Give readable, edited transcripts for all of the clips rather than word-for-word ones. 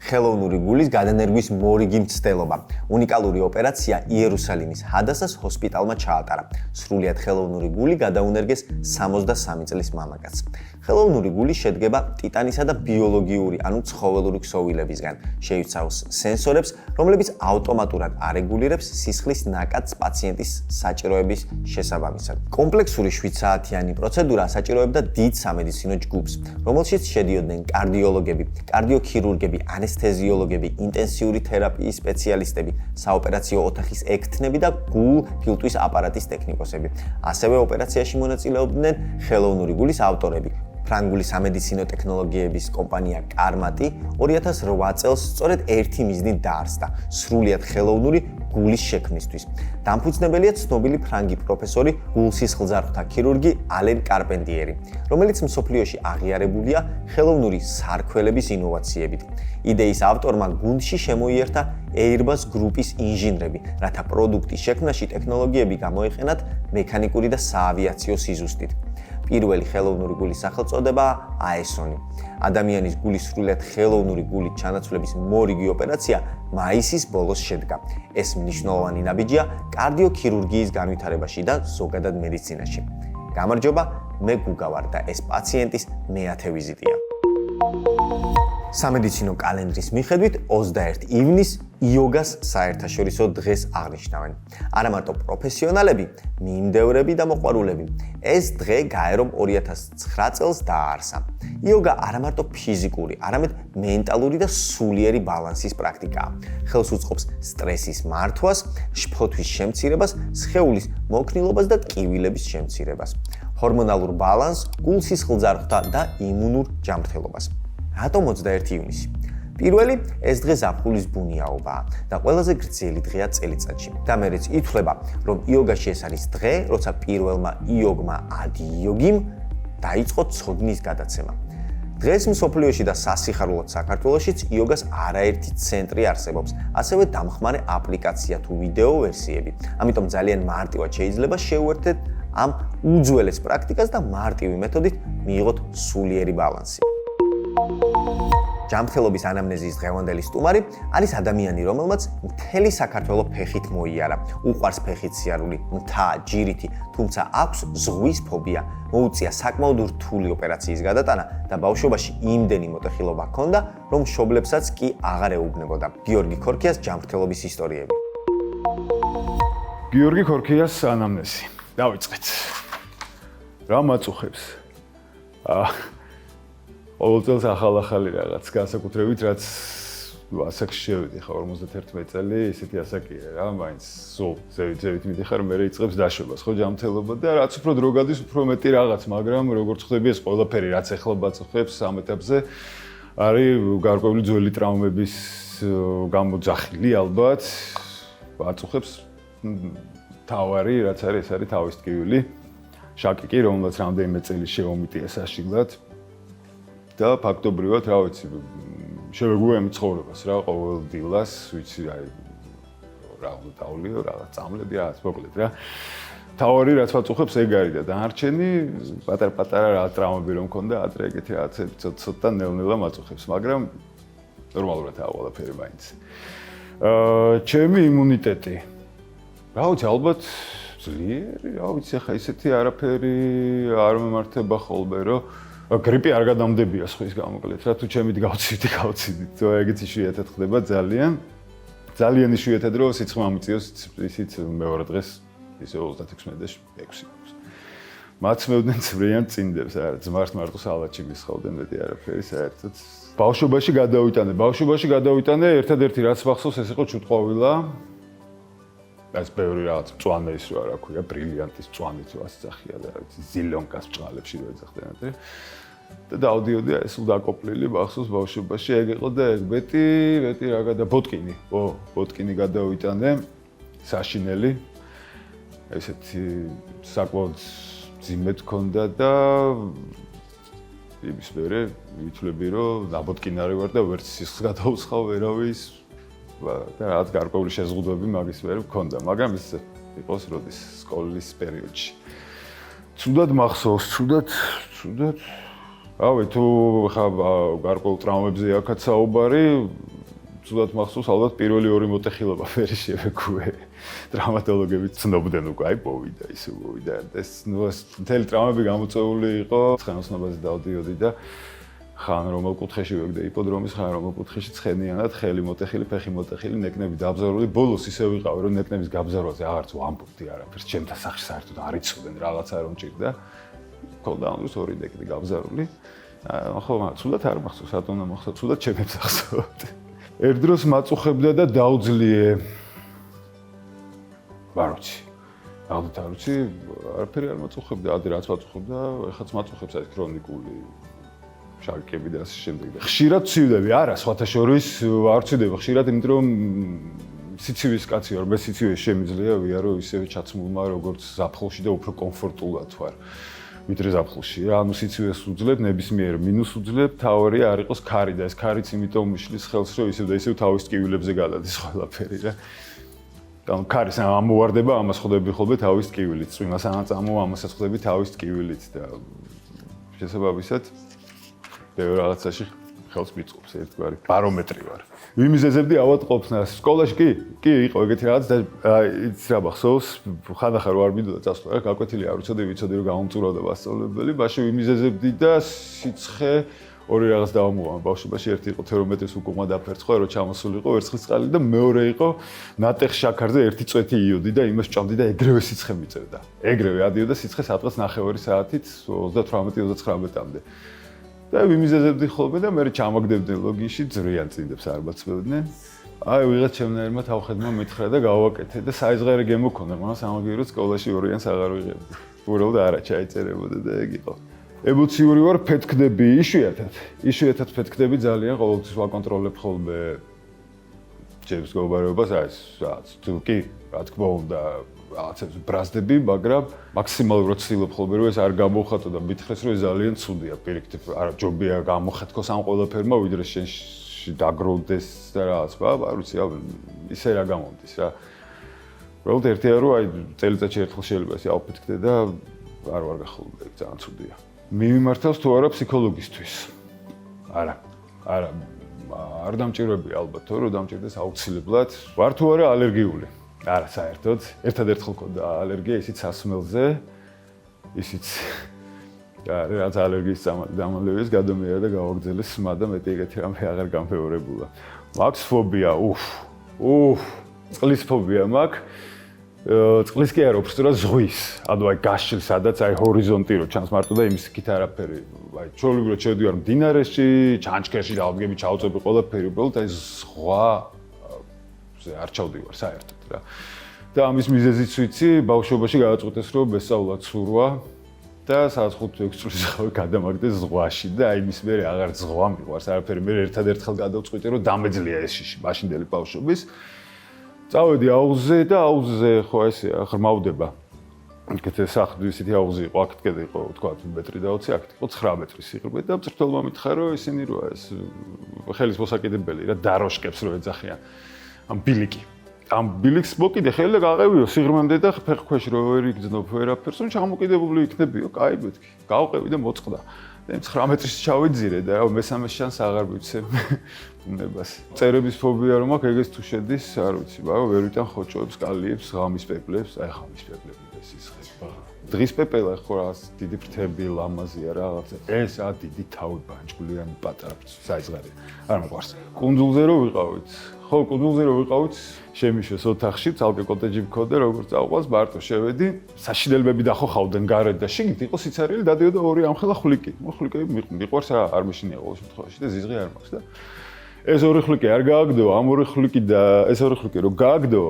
ხელოვნური გულის გადანერგვის მორიგი მცდელობა. უნიკალური ოპერაცია იერუსალიმის ჰადასას ჰოსპიტალმა ჩაატარა. სრულიად ხელოვნური გული გადაუნერგეს 63 წლის მამაკაცს. ხელოვნური გული შედგება ტიტანისა და ბიოლოგიური, ანუ ცხოველური ქსოვილებისგან. შეიცავს სენსორებს, რომლებიც ავტომატურად არეგულირებს სისხლის ნაკადს პაციენტის საჭიროების შესაბამისად. კომპლექსური 7 საათიანი პროცედურა საჭიროებდა დიდ სამედიცინო ჯგუფს, რომელშიც შედიოდნენ კარდიოლოგები, კარდიოქირურგები, ანესთეზიოლოგები, ინტენსიური თერაპიის სპეციალისტები, საოპერაციო ოთახის ექთნები და გულ-ფილტვის აპარატის ტექნიკოსები. ასევე ოპერაციაში მონაწილეობდნენ ხელოვნური გულის ავტორები. ფრანგული სამედიცინო ტექნოლოგიების კომპანია Carmati 2008 წელს სწორედ ერთი მიზნით დაარსდა სრულიად ხელოვნური გულის შექმნისთვის. დამფუძნებელია ცნობილი ფრანგი პროფესორი გულსისხლძარღვთა ქირურგი ალენ კარპენტიერი, რომელიც მსოფლიოში აღიარებულია ხელოვნური სარქველების ინოვაციებით. იდეის ავტორმა გუნდში შემოიერთა Airbus გრუპის ინჟინრები, რათა პროდუქტის შექმნაში ტექნოლოგიები გამოიყენათ მექანიკური და საავიაციო სიზუსტით. პირველი ხელოვნური გულის სახელწოდება აესონი. ადამიანის გულის სრულიად ხელოვნური გულით ჩანაცვლების მორიგი ოპერაცია მაისის ბოლოს შედგა. ეს მნიშვნელოვანი ნაბიჯია კარდიოქირურგიის განვითარებაში და ზოგადად მედიცინაში. გამარჯობა, მე გუგა ვარ და ეს პაციენტის მეათე ვიზიტია. სამედიცინო კალენდრის მიხედვით 21 ივნისს იოგას საერთაშორისო დღეს აღნიშნავენ. არა მარტო პროფესიონალები, მიმდევრები და მოყვარულები. ეს დღე გაერომ 2009 წელს დააარსა. იოგა არა მარტო ფიზიკური, არამედ მენტალური და სულიერი ბალანსის პრაქტიკაა. ხელს უწყობს სტრესის მართვას, შფოთვის შემცირებას, სხეულის მოქნილობას და ტკივილების შემცირებას. ჰორმონალურ ბალანსს, გულსისხლძარღვთა და იმუნურ ჯანმრთელობას. რატომ 21 ივნისი? პირველი, ეს დღე ზაფხულის ბუნიაობაა და ყველაზე გრძელი დღეა წელიწადში. და მეც ითვლება, რომ იოგაში ეს არის დღე, როცა პირველმა იოგმა ადი იოგიმ დაიწყო ცოდნის გადაცემა. დღეს მსოფლიოში და სასიხარულოდ საქართველოშიც იოგას არაერთი ცენტრი არსებობს, ასევე დამხმარე აპლიკაცია თუ ვიდეო ვერსიები. ამიტომ ძალიან მარტივად შეიძლება შეუერთდეთ ამ უძველეს პრაქტიკას და მარტივი მეთოდით მიიღოთ სულიერი ბალანსი. ჯანმრთელობის ანამნეზის დღევანდელი სტუმარი არის ადამიანი, რომელმაც მთელი საქართველო ფეხით მოიარა. უყვარს ფეხით სიარული, მთა, ჯირითი, თუმცა აქვს ზღვის ფობია. მოუწია საკმაოდ რთული ოპერაციის გადატანა და ბავშვობაში იმდენი მოტეხილობა ჰქონდა, რომ მშობლებსაც კი აღარ ეუბნებოდა. გიორგი ქორქიას ჯანმრთელობის ისტორიები. გიორგი ქორქიას ანამნეზი. დავიწყეთ. რა მაწუხებს? ყოველწელს ახალ-ახალი რაღაც განსაკუთრებით, რაც ასაკში შევედი ხა 51 წელი, ისეთი ასაკია რა, მაინც სულ ზევით მიდიხარ, მე იწყებს დაშვებას, ხო, ჯანმრთელობა და რაც უფრო დრო გადის, უფრო მეტი რაღაც, მაგრამ როგორც ხვდები ეს ყველაფერი, რაც ეხლა ბაწუხებს ამ ეტაპზე, არის გარკვეული ძველი ტრავმების გამოძახილი ალბათ, ბაწუხებს თავარი, რაც არის, ეს არის თავის ტკივილი, შაკი კი, რომელსაც რამდენიმე წელი შეომიტია საშინლად. და ფაქტობრივად, რა ვიცი, შევეგუება მცხოვრებას რა, ყოველ დილას, ვიცი, აი რა უნდა დავლიო, რაღაც წამლები, რაღაც მოკლედ რა. თავარი რაც ვაწუხებს ეგ არის და დანარჩენი პატარ-პატარა რა ტრავმები რომ მქონდა, ადრე ეგეთი რაღაცები ცოტა ნელ-ნელა მაწუხებს, მაგრამ ნორმალურადაა ყველაფერი მაინც. ჩემი იმუნიტეტი. რა ვიცი, ალბათ ძლიერი, რა ვიცი, ხა ისეთი არაფერი არ მიმართება ხოლმე, რომ გრიპი არ გადამდებია სხვის გამოკლედ რა თუ ჩემით გავციდით თუ ეგეთი იშვიათად ხდება ძალიან იშვიათად რომ სიცხე ამიწიოს ისიც მეორე დღეს ისე 36 და 6 მაცმევდნენ ძვრიან წინდებს არა ძმართ მარტო სალაჩი მისხოვდნენ მეტი არაფერი საერთოდ ბავშვობაში გადავიტანე ერთადერთი რაც მახსოვს ეს იყო ჩუტყვავილა ეს ბევრი რაღაც მწვანე ის რა ქვია ბრილიანტის მწვანით რო ასწახია და რა ვიცი ზილონკას ჭალებში რო ეძახდნენ და დავდიოდი ეს უდაკოპლილი მახსოვს ბავშვობაში ეგ იყო და ეგ მეტი რა და ბოტკინი გადავიტანე საშინელი ესეთი საკმაოდ ძიმედ ქონდა და იმის მერე ვითვლები რომ ნაბოტკინარი ვარ და ვერც სისხლს გადაუცხავ ვერავის და რაღაც გარკვეული შეზღუდვები მაგის მერე მქონდა, მაგრამ ის იყოს როდის სკოლის პერიოდში. ცუდად მახსოვს, ცუდად. რავი, თუ ხა გარკვეულ ტრავმებზე აქაც საუბარი, ცუდად მახსოვს, ალბათ პირველი 2 მოტეხილობა ვერ შევეგუე. ტრავმატოლოგები ცნობდნენ უკვე, აი მოვიდა, ისე მოვიდა. ეს მთელი ტრავმები გამოწვეული იყო, ცხენოსნობაზე დავდიოდი და ხან რომელ კუთხეში ვეგდე იპოდრომის, ხან რომელ კუთხეში ცხენიანად, ხელი მოტეხილი, ფეხი მოტეხილი, ნეკნები დაბზარული. ბოლოს ისე ვიყავი, რომ ნეკნების გაბზარვაზე აღარც ვამბობდი არაფერს, ჩემთან სახში საერთოდ არ იცოდნენ რაღაცა რომ ჭირდა. კოლდაუნს 2 ნეკნი გაბზარული. ხო, ცუდად არ მახსოვს, რატომ უნდა მახსოვს, ცუდად ჩემებს ახსოვთ. ერთ დროს მაწუხებდა და დაუძლიე. ვაროცი. ალბათ არ ვიცი, არაფერი არ მაწუხებდა, ადი რაც მაწუხებდა, ეხაც მაწუხებს აი ქრონიკული შარკები და ასე შემდეგ. ხშირად ცივდები, არა, სხვათა შორის არ ცივდები, ხშირად, იმიტომ რომ სიცივის კაცი ვარ, მე სიცივეს შემიძლია ვიარო ისევე ჩაცმულმა, როგორც ზაფხულში და უფრო კომფორტულად ვარ. ვიდრე ზაფხულში. ანუ სიცივეს უძლებ, ნებისმიერ მინუს უძლებ, თავარია არ იყოს ქარი და ეს ქარიც იმიტომ მიშლის ხელს, რომ ისევ და ისევ თავის ტკივილებზე გადადის ყველაფერი რა. ანუ ქარის ამოვარდება, ამას ხვდები ხოლმე თავის ტკივილით, წვიმას ამასაც ხვდები თავის ტკივილით და შესაბამისად ბევრ რაღაცაში ხელს მიწყობს ერთგვარი ბარომეტრი ვარ. ვიმიზეზებდი ავადმყოფს. სკოლაში კი იყო ეგეთი რაღაც და იცი რა მახსოვს, ხანდახან არ მინდოდა წასვლა, გაკვეთილი არ ვიცოდი რომ გამომწურავდა მასწავლებელი, მაშინ ვიმიზეზებდი და სიცხე ორი რაღაც დავამოვამა ბავშვობაში, ერთი იყო თერმომეტრის უკუღმა დაფერცხვა, რომ ჩამოსულიყო ვერცხლის წყალი და მეორე იყო ნატეხ შაქარზე ერთი წვეთი იოდი და იმას ჭამდი და ეგრევე სიცხე მიწერდა. ეგრევე ადიოდა სიცხე სადღაც 9 საათით 38-39-მდე. და ვიმიზეზებდი ხოლმე და მე ჩამაგდებდნენ ლოგინში, ძრიან წინდებს არ მაცმევდნენ. აი ვიღაც ჩემნაირმა თავხედმა მითხრა და გავაკეთე და საიზღარი გემოქონდა, მაგრამ სამაგიეროდ სკოლაში ორიანს აღარ ვიღებდი. უბრალოდ არა ჩაიწერებოდა და ეგ იყო. ემოციური ვარ, ფეთქდები იშვიათად ფეთქდები ძალიან, ყოველთვის ვაკონტროლებ ხოლმე ჩემს მეგობრობას, აი რაც თუ კი რა თქმა უნდა რაღაცებს ბრაზდები, მაგრამ მაქსიმალურად ვცდილობ ხოლმე რომ ეს არ გამოვხატო და მითხრეს რომ ეს ძალიან ცუდია, პირიქით არა ჯობია გამოხეთქოს ამ ყველაფერმა, ვიდრე შენში დაგროვდეს და რაღაც, არ ვიცი, ისე რა გამომდის რა. უბრალოდ ერთია რომ აი წელიწადში ერთხელ შეიძლება ეს აუფეთქდე და არ ვარ გახულობდი, ძალიან ცუდია. მიმართავს თუ არა ფსიქოლოგისთვის? არა. არ დამჭირვებია ალბათ, თორე რომ დამჭირდეს აუცილებლად. ვარ თუ არა ალერგიული? არა, საერთოდ. ერთადერთხელ მქონდა ალერგია, ისიც სასმელზე. ისიც რაც ალერგიის დამალევეს გადამიერა და გავაგზავნეს სმა და მეტი ეგეთი რამე აღარ გამფეორებულა. მაქვს ფობია, წყლის ფობია მაქვს. წყლის კი არა, უბრალოდ ზღვის. ანუ აი გაშლ სადაც აი ჰორიზონტი რო ჩანს მარტო და იმის იქით არაფერი. აი ჩვეულებრივად შევდივარ მდინარეში, ჩანჩქერში დავდგები, ჩავწები ყველაფერი, უბრალოდ აი ზღვა არ ჩავდივარ საერთოდ რა. და ამის მიზეზიც ვიცი, ბავშვობაში გადაწყვეტეს რომ მესწავლად სურვა და სადაც 5-6 წლის ხავი გადამაგდეს ზღვაში და აი მის მერე აღარ ზღვა მიყვარს არაფერი. მე ერთადერთხელ გადავწყვიტე რომ დამეძლია ეს შიში მაშინდელი ბავშვობის. წავედი აუზზე და აუზზე ხო ესეა ღრმავდება. იქეთ სახლი ისეთი აუზი იყო, აქეთ კიდე იყო თქვა 1.20 მეტრი, აქეთ იყო 9 მეტრი სიღრმე და მწვრთნელმა მითხრა რომ ისინი როა ეს ხელის მოსაკიდებელი რა დაროშკებს რო ეძახიან. ამ ბილიკი. ამ ბილიკს მოკიდე ხელი და გაყევიო სიღრმემდე და ფეხქვეშ რო ვერ იგრძნობ ვერაფერს, რომ ჩამოკიდებული იქნებიო, კაი მეთქი. გავყევი და მოწყდა. და 9 მეტრის ჩავიძირე და მესამე შანს აღარ ვიცემ ბუნებას. წერების ფობია რომ აქვს, ეგეც თუ შედის, არ ვიცი, მაგრამ ვერ ვიტან ხოჭოებს, კალიებს, ღამის პეპლებს, აი ღამის პეპლები და სისხლი. დღის პეპელა ხო რა, დიდი ფრთები, ლამაზია რაღაცა. ეს დიდი თავი ბანჯგვლიანი პატარა საიზღარი. არ მოყვარს. კუნძულზე რო ვიყავით, ხო, კუნძულზე რო ვიყავით, შემიშვეს ოთახში, ცალკე კოტეჯი მქონდა, როგორც წავყავს, მარტო შევედი, საშინელებები დახოხავდნენ გარეთ და შიგნით იყო სიცარიელი, დადიოდა ორი ამხელა ხვლიკი. ხვლიკები მიყვარს არ მეშინია ყოველ შემთხვევაში და ზიზღი არ მაქვს და ეს ორი ხვლიკი არ გააგდო, ამ ორი ხვლიკი და ეს ორი ხვლიკი რო გააგდო,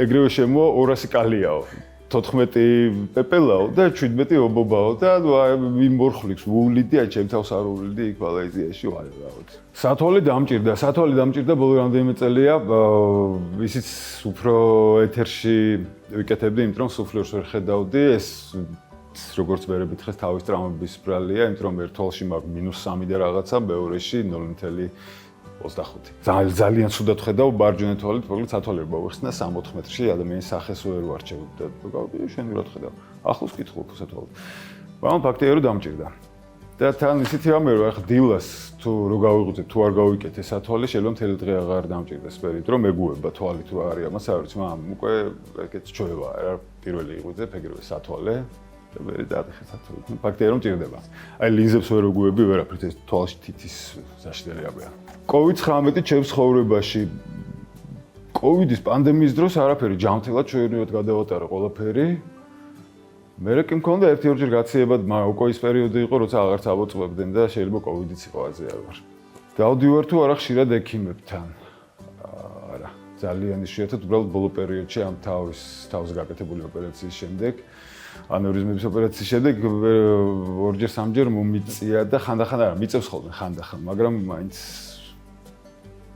ეგრევე შემოა 200 კალიაო. 14 პეპელაო და 17 ობობაო და იმ ორ ხვლიკს ვუვლიდი, აი ჩემ თავს არ ვუვლიდი იქ მალაიზიაში ვარ რაღაც. სათვალე დამჭირდა ბოლო რამდენიმე წელია, ისიც უფრო ეთერში ვიკეთებდი, იმიტომ რომ სუფლერს ვერ ხედავდი, ეს როგორც მე მითხრეს თავის ტრამვების ბრალია, იმიტომ რომ ერთ თვალში მაქვს -3 და რაღაცა, მეორეში 0.25. ძალიან ცუდად ხედავ მარჯვენა თვალით, მოკლედ სათვალიერება ვიხსნა 3-4 მეტრში, ადამიანის სახეს ვერ ვარჩევდი და გავიგე შენ ვირად ხედავ. ახლოს კითხულობ სათვალით. მაგრამ ფაქტია რომ დამჭირდა. და თან ისეთი რამე რომ ახლა დილას თუ რო გავიღვიძებ თუ არ გავიკეთე სათვალე შეიძლება მთელი დღე აღარ დამჭირდეს სპერით რომ მეგუება თვალი თუ არის ამას არ ვიცი მაგრამ უკვე ეგეც ჩვევა რა პირველი იღვიძებ ეგრევე სათვალე და მე დაიხე სათვალე ფაქტია რომ ჭირდება აი ლინზებს ვერ ვგუები ვერაფრით ეს თვალში თითის საშტერებია COVID-19 ჩემს ცხოვრებაში COVID-ის პანდემიის დროს არაფერი ჯანმრთელად ჩვეულებრივად გადავატარე ყველაფერი მე კი მქონდა ერთი-ორჯერ გაციებად, მაგრამ უკვე ის პერიოდი იყო, როცა აღარც აბოწვებდნენ და შეიძლება COVID-იც იყო აზე არ ვარ. დავდივარ თუ არა ხშირად ექიმებთან. არა, ძალიან იშვიათად უბრალოდ ბოლო პერიოდში ამ თავის გაკეთებული ოპერაციის შემდეგ, ანევრიზმების ოპერაციის შემდეგ ორჯერ სამჯერ მომიწია და ხანდახან არა, მიწევს ხოლმე ხანდახან, მაგრამ მაინც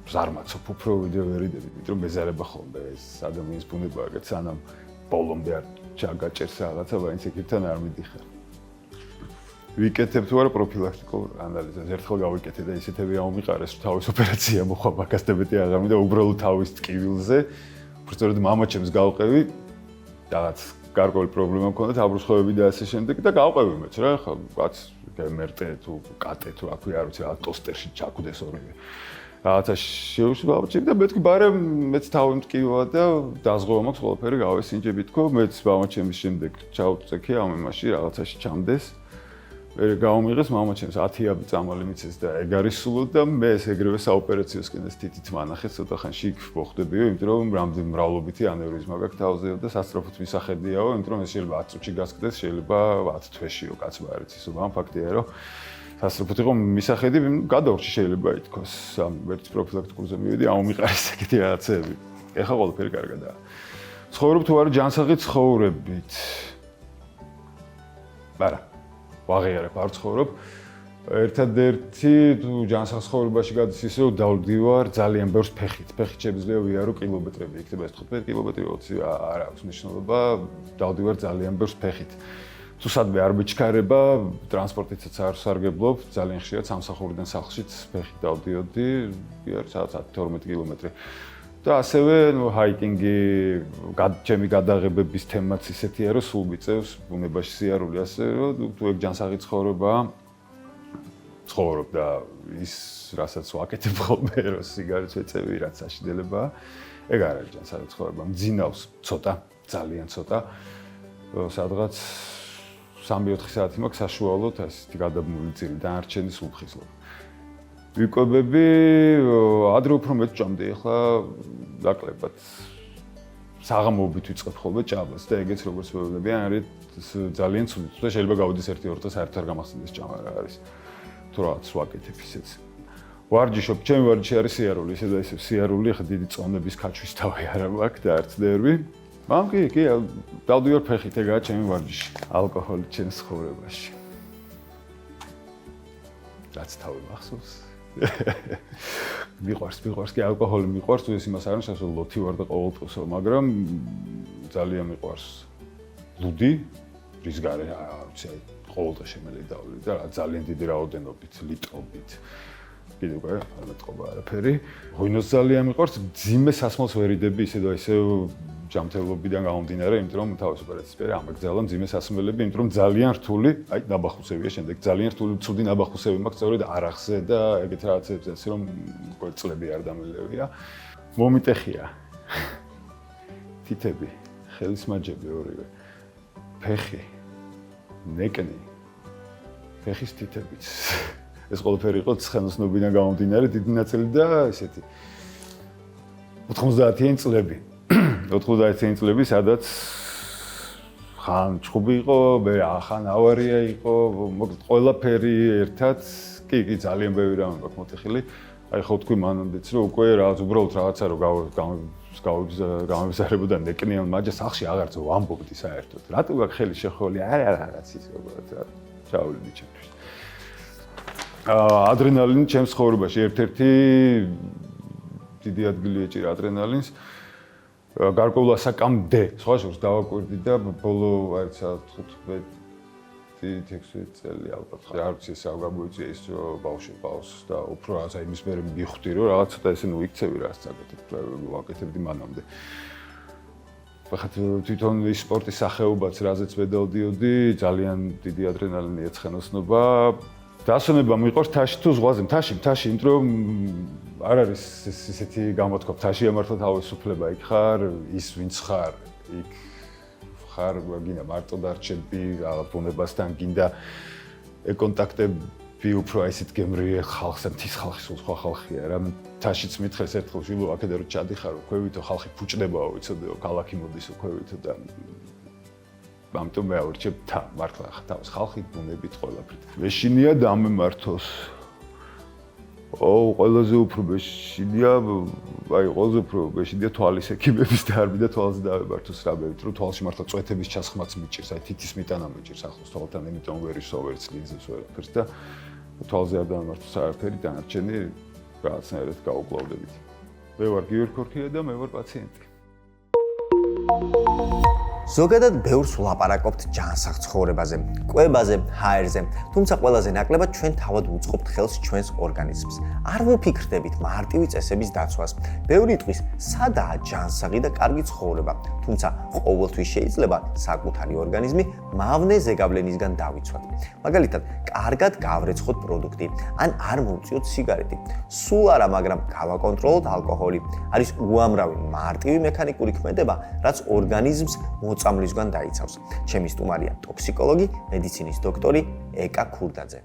ზარმაცობ უფრო ვიდეო ვერიდები, იმიტომ რომ მეზარება ხოლმე ეს ადამიანის ბუნებაა, რაც სანამ ბოლომდე არ ჩაგაჭერს რაღაცა, მაინც ეკიპთან არ მიდიხარ. ვიკეთებ თუ არა პროფილაქტიკურ ანალიზებს. ერთხელ გავიკეთე და ისეთები ამომიყარეს, რომ თავის ოპერაცია მოხდა მაგასტებეთი აღარ მინდა, უბრალოდ თავის ტკივილზე. უბრალოდ მამაჩემს გავყევი, რაღაც გარკვეული პრობლემა მქონდა, აბრუცხოები და ასე შემდეგ და გავყევი მეც რა, ხა კაც გემერტე თუ კატე თუ აქვე არ ვიცი, ტოსტერში ჩაკვდეს ორივე. რაღაცა შეუშვა და მე თქვი ბარე მეც თავი მტკივა და დაზღვევა მაქვს ყველაფერი გავესინჯები თქო მეც მამაჩემის შემდეგ ჩავწექი ამ იმაში რაღაცაში ჩამდეს მე გავმიღეს მამაჩემს 10 წამალი მიცეს და ეგ არის სულ და მე ეს ეგრევე საოპერაციოსკენ ეს თითით მანახეს ცოტა ხანში იქ მოხდებიო იმიტომ რომ რამდენი მრავლობითი ანევრიზმა გაქვს თავზეო და სასწრაფოდ მისახედიაო იმიტომ რომ ეს შეიძლება 10 წუთში გასკდეს შეიძლება 10 თვეშიო კაცმა არ იცის უბან ფაქტია რომ სასწრაფოდ იყო მისახედი გადავრჩი შეიძლება ითქვას ამ ვერც პროფილაქტიკურზე მივედი ამომიყარეს ეგეთი რაღაცები ეხა ყველაფერი კარგადაა ცხოვრობ თუ არა ჯანსაღი ცხოვრებით არა ვაღიარებ არ ცხოვრობ ერთადერთი თუ ჯანსაღ ცხოვრებაში გადის ისე რომ დავდივარ ძალიან ბევრს ფეხით შეიძლება ვიარო კილომეტრები იქნება ეს 15 კილომეტრი 20 არ აქვს მნიშვნელობა დავდივარ ძალიან ბევრს ფეხით თუ სადმე არ მიჩქარება, ტრანსპორტითაც არ სარგებლობ, ძალიან ხშირად სამსახურიდან სახლშიც ფეხით დავდიოდი, სადაც 12 კილომეტრი. და ასევე, ჰაიკინგი, ჩემი გადაღებების თემაც ისეთია, რომ სულ მიწევს ბუნებაში სიარული, ასე რომ თუ ეგ ჯანსაღი ცხოვრებაა, ცხოვრობ და ის, რასაც ვაკეთებ ხოლმე, რომ სიგარეტს ვეწევი, რაც საშინელებაა, ეგ არ არის ჯანსაღი ცხოვრება. მძინავს ცოტა, ძალიან ცოტა. სადღაც 3-4 საათი მაქვს საშუალოდ ასეთი გადაბმული წილი დანარჩენი სულ ხისლობ. ვიკვებები, ადრე უფრო მეტ ჭამდი, ახლა დაკლებად საღამოობით ვიწყებ ხოლმე ჭამას და ეგეც როგორც ვეუბნები, არის ძალიან ცუდი. და შეიძლება გავიდეს 1-2 დღე საერთოდ არ გამახსენდეს ჭამა რა არის. თუ რაღაც ვაკეთებ ისეც. ვარჯიშობ, ჩემი ვარჯიში არის სიარული, ისე და ისე სიარული, ახლა დიდი წონების ქაჩვის თავი არ მაქვს და არც ნერვი. მამ კი, დავდივარ ფეხით, ეგაა ჩემი ვარჯიში. ალკოჰოლი ჩემს ცხოვრებაში. რაც თავი მახსოვს. მიყვარს კი ალკოჰოლი მიყვარს, თუ ეს იმას არ ნიშნავს, რომ ლოთი ვარ და ყოველდღიო, მაგრამ ძალიან მიყვარს ლუდი, რის გარე, არც ყოველდღე შემიძლია დავლიო და ძალიან დიდი რაოდენობით, ლიტრობით. კიდევ უკვე არ მეტყობა არაფერი. ღვინოს ძალიან მიყვარს, მძიმე სასმელს ვერიდები ისე და ისე ჯანმრთელობიდან გამომდინარე, იმიტომ რომ თავის ოპერაციის პერიოდში ამაგზავნა მძიმე სასმელები, იმიტომ რომ ძალიან რთული, აი ნაბახუსებია შემდეგ, ძალიან რთული ცუდი ნაბახუსები მაქვს სწორედ არახზე და ეგეთ რაღაცებზე, ასე რომ წლები არ დამილევია. მომიტეხია. თითები, ხელის მაჯები ორივე. ფეხი, ნეკნი. ფეხის თითებიც. ეს ყველაფერი იყო ცხენოსნობიდან გამომდინარე, დიდი ნაწილი და ესეთი 90-იანი წლები. 90-იანი წლები, სადაც ხან ჩხუბი იყო, ხან ავარია იყო, მოკლედ ყველაფერი ერთად, კი, ძალიან ბევრი რამე მაქვს მოტეხილი. აი ხო თქვი მანამდეც, რომ უკვე რაღაც უბრალოდ რაღაცა რომ გამოვიზარებოდა ნეკნიან მაჯა სახში აღარც ვამბობდი საერთოდ. რატო გაქვს ხელი შეხოლი? არა, რაღაც ის როგორც ჩავლიდი ჩემთვის. ადრენალინი ჩემს ცხოვრებაში ერთ-ერთი დიდი ადგილი ეჭირა ადრენალინს. გარკვეულ ასაკამდე, სხვა შორის დავაკვირდი და ბოლო არის 15-16 წელი ალბათ. არ ვიცი ეს აღარ გამოიწვია ის რომ ბავშვი ყავს და უფრო რაღაცა იმის მერე მივხვდი რომ რაღაც ცოტა ესე ნუ იქცევი რა წაკეთებ, ვაკეთებდი მანამდე. ახლა თვითონ ის სპორტის სახეობაც რაზეც მე დავდიოდი, ძალიან დიდი ადრენალინი ეცხენოსნობა. დასვენება მიყვარს თაში თუ ზღვაზე, თაში, იმიტომ რომ არ არის ესეთი გამოთქვა, თაში ამართლა თავისუფლება, იქ ხარ, ის ვინც ხარ, იქ ხარ, გინდა მარტო დარჩები, რაღაც ბუნებასთან, გინდა კონტაქტები უფრო ისეთ გემრიე ხალხს, მთის ხალხი სულ სხვა ხალხია რა. თაშიც მითხეს ერთხელ შილო აქედან რომ ჩადიხარო, ქვევითო ხალხი ფუჭდებაო, იცოდებო, ქალაქი მოდის ქვევითო და ამიტომ მე ავირჩევ მართლა თავის ხალხი ბუნებით ყველაფრით. მეშინია დამემართოს. ყველაზე უფრო მეშინია, ყველაზე უფრო მეშინია თვალის ექიმების დარბი და თვალზე დავემართოს რა მე, რომ თვალში მართლა წვეთების ჩასხმაც მიჭირს, აი თითის მიტანა მიჭირს ახლოს თვალთან, იმიტომ ვერ ისო ვერც ლინზებს ვერაფერს და თვალზე არ დავემართოს არაფერი, დანარჩენი რაღაცნაირად გაუკლავდებით. მე ვარ გიორგი ქორქია და მე ვარ პაციენტი. ზოგადად ბევრს ვლაპარაკობთ ჯანსაღ ცხოვრებაზე, კვებაზე, ჰაერზე, თუმცა ყველაზე ნაკლებად ჩვენ თავად უწყობთ ხელს ჩვენს ორგანიზმს. არ ვუფიქრდებით მარტივი წესების დაცვას. ბევრი იტყვის, სადაა ჯანსაღი და კარგი ცხოვრება, თუმცა ყოველთვის შეიძლება საკუთარი ორგანიზმი მავნე ზეგავლენისგან დავიცვათ. მაგალითად, კარგად გავრეცხოთ პროდუქტი, ან არ მოვწიოთ სიგარეტი. სულ არა, მაგრამ გავაკონტროლოთ ალკოჰოლი. არის უამრავი მარტივი მექანიკური ქმედება, რაც ორგანიზმს მოწამვლისგან დაიცავს. ჩემი სტუმარია ტოქსიკოლოგი, მედიცინის დოქტორი ეკა ქურდაძე.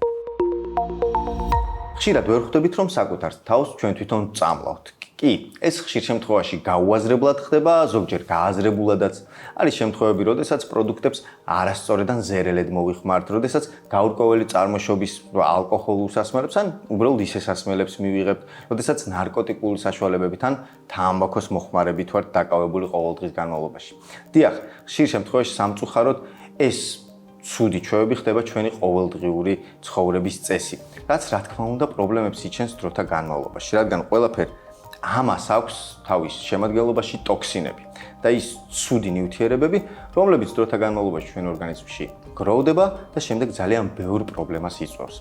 ხშირად ვერ ხვდებით, რომ საკუთარ თავს ჩვენ თვითონ წამლავთ. კი, ეს ხშირ შემთხვევაში გაუაზრებლად ხდება, ზოგჯერ გააზრებულადაც. არის შემთხვევები, როდესაც პროდუქტებს არასწორად ან ზერელედ მოვიხმართ, როდესაც გაურკვეველი წარმოშობის ალკოჰოლურ სასმელებს ან უბრალოდ ისე სასმელებს მივიღებთ, როდესაც ნარკოტიკული საშუალებებით ან თამბაქოს მოხმარებით ვართ დაკავებული ყოველდღის განმავლობაში. დიახ, ხშირ შემთხვევაში სამწუხაროდ ეს ცუდი ჩვევები ხდება ჩვენი ყოველდღიური ცხოვრების წესი, რაც რა თქმა უნდა პრობლემებს იჩენს დროთა განმავლობაში, რადგან ყველაფერ ამას აქვს თავის შემადგენლობაში ტოქსინები და ის ცუდი ნივთიერებები, რომლებიც დროთა განმავლობაში ჩვენ ორგანიზმში გროვდება და შემდეგ ძალიან ბევრ პრობლემას იწვევს.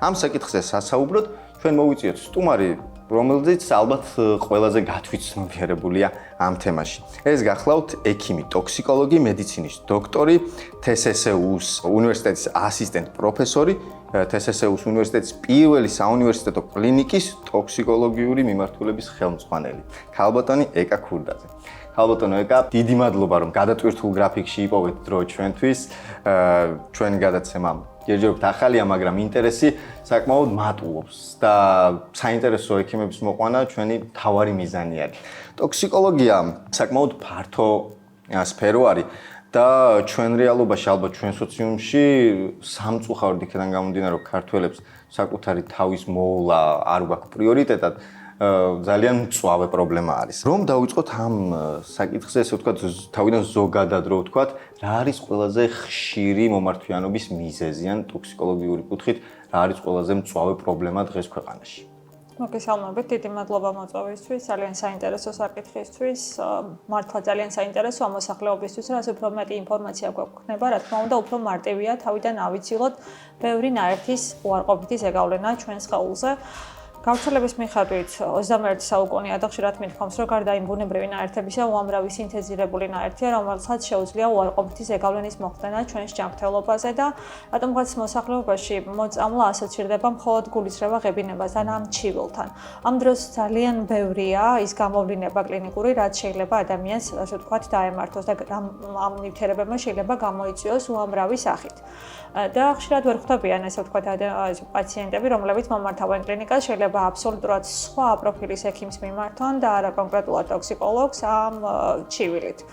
ამ საკითხზე სასაუბროდ ჩვენ მოვიწიოთ სტუმარი, რომელზეც ალბათ ყველაზე გათვითცნობიერებულია ამ თემაში. ეს გახლავთ ექიმი, ტოქსიკოლოგი, მედიცინის დოქტორი, TSSU-ს უნივერსიტეტის ასისტენტ პროფესორი, TSSU-ს უნივერსიტეტის პირველი საუნივერსიტეტო კლინიკის ტოქსიკოლოგიური მიმართულების ხელმძღვანელი, ქალბატონი ეკა ქურდაძე. ქალბატონო ეკა, დიდი მადლობა, რომ გადატვირთულ გრაფიკში იპოვეთ დრო ჩვენთვის. ჩვენი გადაცემა ჯერჯერობით ახალია, მაგრამ ინტერესი საკმაოდ მატულობს და საინტერესო ექიმების მოყვანა ჩვენი მთავარი მიზანი არის. ტოქსიკოლოგია საკმაოდ ფართო სფერო არის და ჩვენ რეალობაში, ალბათ ჩვენ სოციუმში სამწუხაროდ იქიდან გამომდინარე, რომ ქართველებს საკუთარი თავის მოვლა არ გვაქვს პრიორიტეტად, ძალიან მწვავე პრობლემა არის. რომ დავიწყოთ ამ საკითხზე, ესე ვთქვათ, თავიდან ზოგადად რო ვთქვათ, რა არის ყველაზე ხშირი მომართვიანობის მიზეზი ან ტოქსიკოლოგიური კუთხით, რა არის ყველაზე მწვავე პრობლემა დღეს ქვეყანაში? მოგესალმებით, დიდი მადლობა მოწვევისთვის, ძალიან საინტერესო საკითხისთვის. მართლა ძალიან საინტერესო ამ მოსახლეობისთვის, რაც უფრო მეტი ინფორმაცია გვექნება, რა თქმა უნდა, უფრო მარტივია თავიდან ავიცილოთ ბევრი ნაერთის უარყოფითი ზეგავლენა ჩვენ სხეულზე. გავრცელების მიხედვით 21 საუკუნეა და ხშირად მithkoms, რომ გარდა იმ ბუნებრივი ნაერთებისა, უამრავი სინთეზირებული ნაერთია, რომელსაც შეუძლია უარყოფითი ზეგავლენის მოხდენა ჩვენს ჯანმრთელობაზე და რატომღაც მოსახლეობაში მოწამვლა ასოცირდება მხოლოდ გულისრევა-ღებინებასთან ამ ჩივილთან. ამ დროს ძალიან ბევრია ის გამოვლინება კლინიკური, რაც შეიძლება ადამიანს, ასე ვთქვათ, დაემართოს და ამ ნივთიერებებმა შეიძლება გამოიწვიოს უამრავი სახით. და ხშირად ვერ ხვდებიან, ასე ვთქვათ, პაციენტები, რომლებიც მომართავენ კლინიკას, შეიძლება აბსოლუტურად სხვა პროფილის ექიმს მიმართონ და არა კონკრეტულად ტოქსიკოლოგს ამ ჩივილით.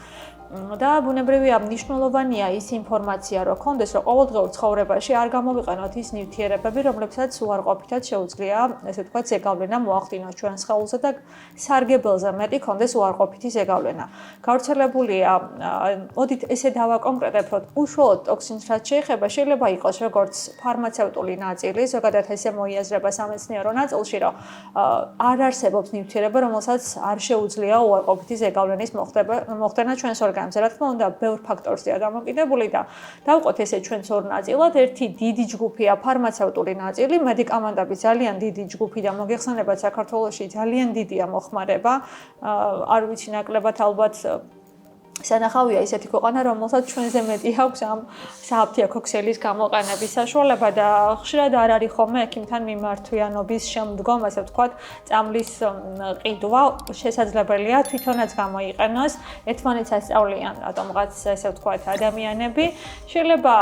და ბუნებრივია მნიშვნელოვანია ის ინფორმაცია, რომ გქონდეს, რომ ყოველდღიურ ცხოვრებაში არ გამოვიყენოთ ის ნივთიერებები, რომლებსაც უარყოფითად შეუძლია, ესე ვთქვათ, ზეგავლენა მოახდინოს ჩვენ სხეულზე და სარგებელზე მეტი გქონდეს უარყოფითი ზეგავლენა. გავრცელებულია, მოდით ესე დავაკონკრეტებ, რომ უშუალოდ ტოქსინს რაც შეეხება, შეიძლება იყოს როგორც ფარმაცევტული ნაწილი, ზოგადად ესე მოიაზრება სამეცნიერო ნაწილში, რომ არ არსებობს ნივთიერება, რომელსაც არ შეუძლია უარყოფითი ზეგავლენის მოხდენა ჩვენს ორგანიზმში. რა თქმა უნდა, ბევრ ფაქტორზეა დამოკიდებული და დავყოთ ესე ჩვენს ორ ნაწილად. ერთი დიდი ჯგუფია ფარმაცევტული ნაწილი, მედიკამენტების ძალიან დიდი ჯგუფი და მოგეხსენებათ საქართველოში ძალიან დიდია მოხმარება. არ ვიცი ნაკლებად ალბათ სანახავია ისეთი ქვეყანა, რომელსაც ჩვენზე მეტი აქვს ამ საფთიაქო ქსელის გამოყენების საშუალება და ხშირად არ არის ხოლმე ექიმთან მიმართვიანობის შემდგომ, ასე ვთქვათ, წამლის ყიდვა შესაძლებელია თვითონაც გამოიყენოს, ერთმანეთს ასწავლიან რატომღაც, ასე ვთქვათ, ადამიანები. შეიძლება,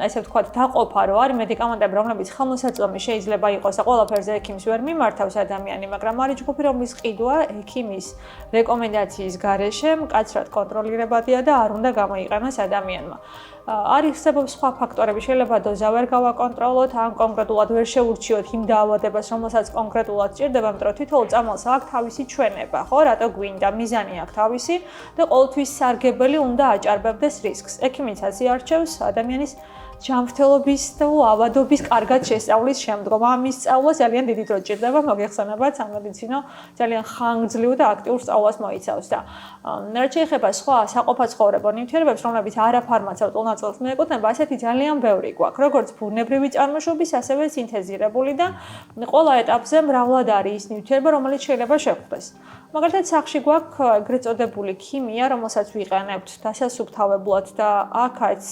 ასე ვთქვათ, დაყოფა რო არის მედიკამენტები, რომლებიც ხელმოსაწვდომი შეიძლება იყოს და ყველაფერზე ექიმს ვერ მიმართავს ადამიანი, მაგრამ არის ჯგუფი, რომლის ყიდვა ექიმის რეკომენდაციის გარეშე მკაცრად კონტროლირებადია და არ უნდა გამოიყენოს ადამიანმა. არის სხვა ფაქტორები, შეიძლება დოზა ვერ გავაკონტროლოთ, ან კონკრეტულად ვერ შევურჩიოთ იმ დაავადებას, რომელსაც კონკრეტულად სჭირდება, იმიტომ რომ თითოეულ წამალს აქვს თავისი ჩვენება, ხო, რატო გვინდა, მიზანი აქვს თავისი და ყოველთვის სარგებელი უნდა აჭარბებდეს რისკს. ექიმიც ასე არჩევს ადამიანის ჯანმრთელობის და ავადობის კარგად შესწავლის შემდგომ. ამის სწავლა ძალიან დიდი დრო ჭირდება, მოგეხსენებათ, სამედიცინო ძალიან ხანგრძლივ და აქტიურ სწავლას მოიცავს და რაც შეეხება სხვა საყოფაცხოვრებო ნივთიერებებს, რომლებიც არაფარმაცევტულ ნაწილს მიეკუთვნება, ასეთი ძალიან ბევრი გვაქვს, როგორც ბუნებრივი წარმოშობის, ასევე სინთეზირებული და ყველა ეტაპზე მრავლად არის ის ნივთიერება, რომელიც შეიძლება შეხვდეს. მაგალითად, სახში გვაქვს ეგრეთ წოდებული ქიმია, რომელსაც ვიყენებთ დასასუფთავებლად და აქაც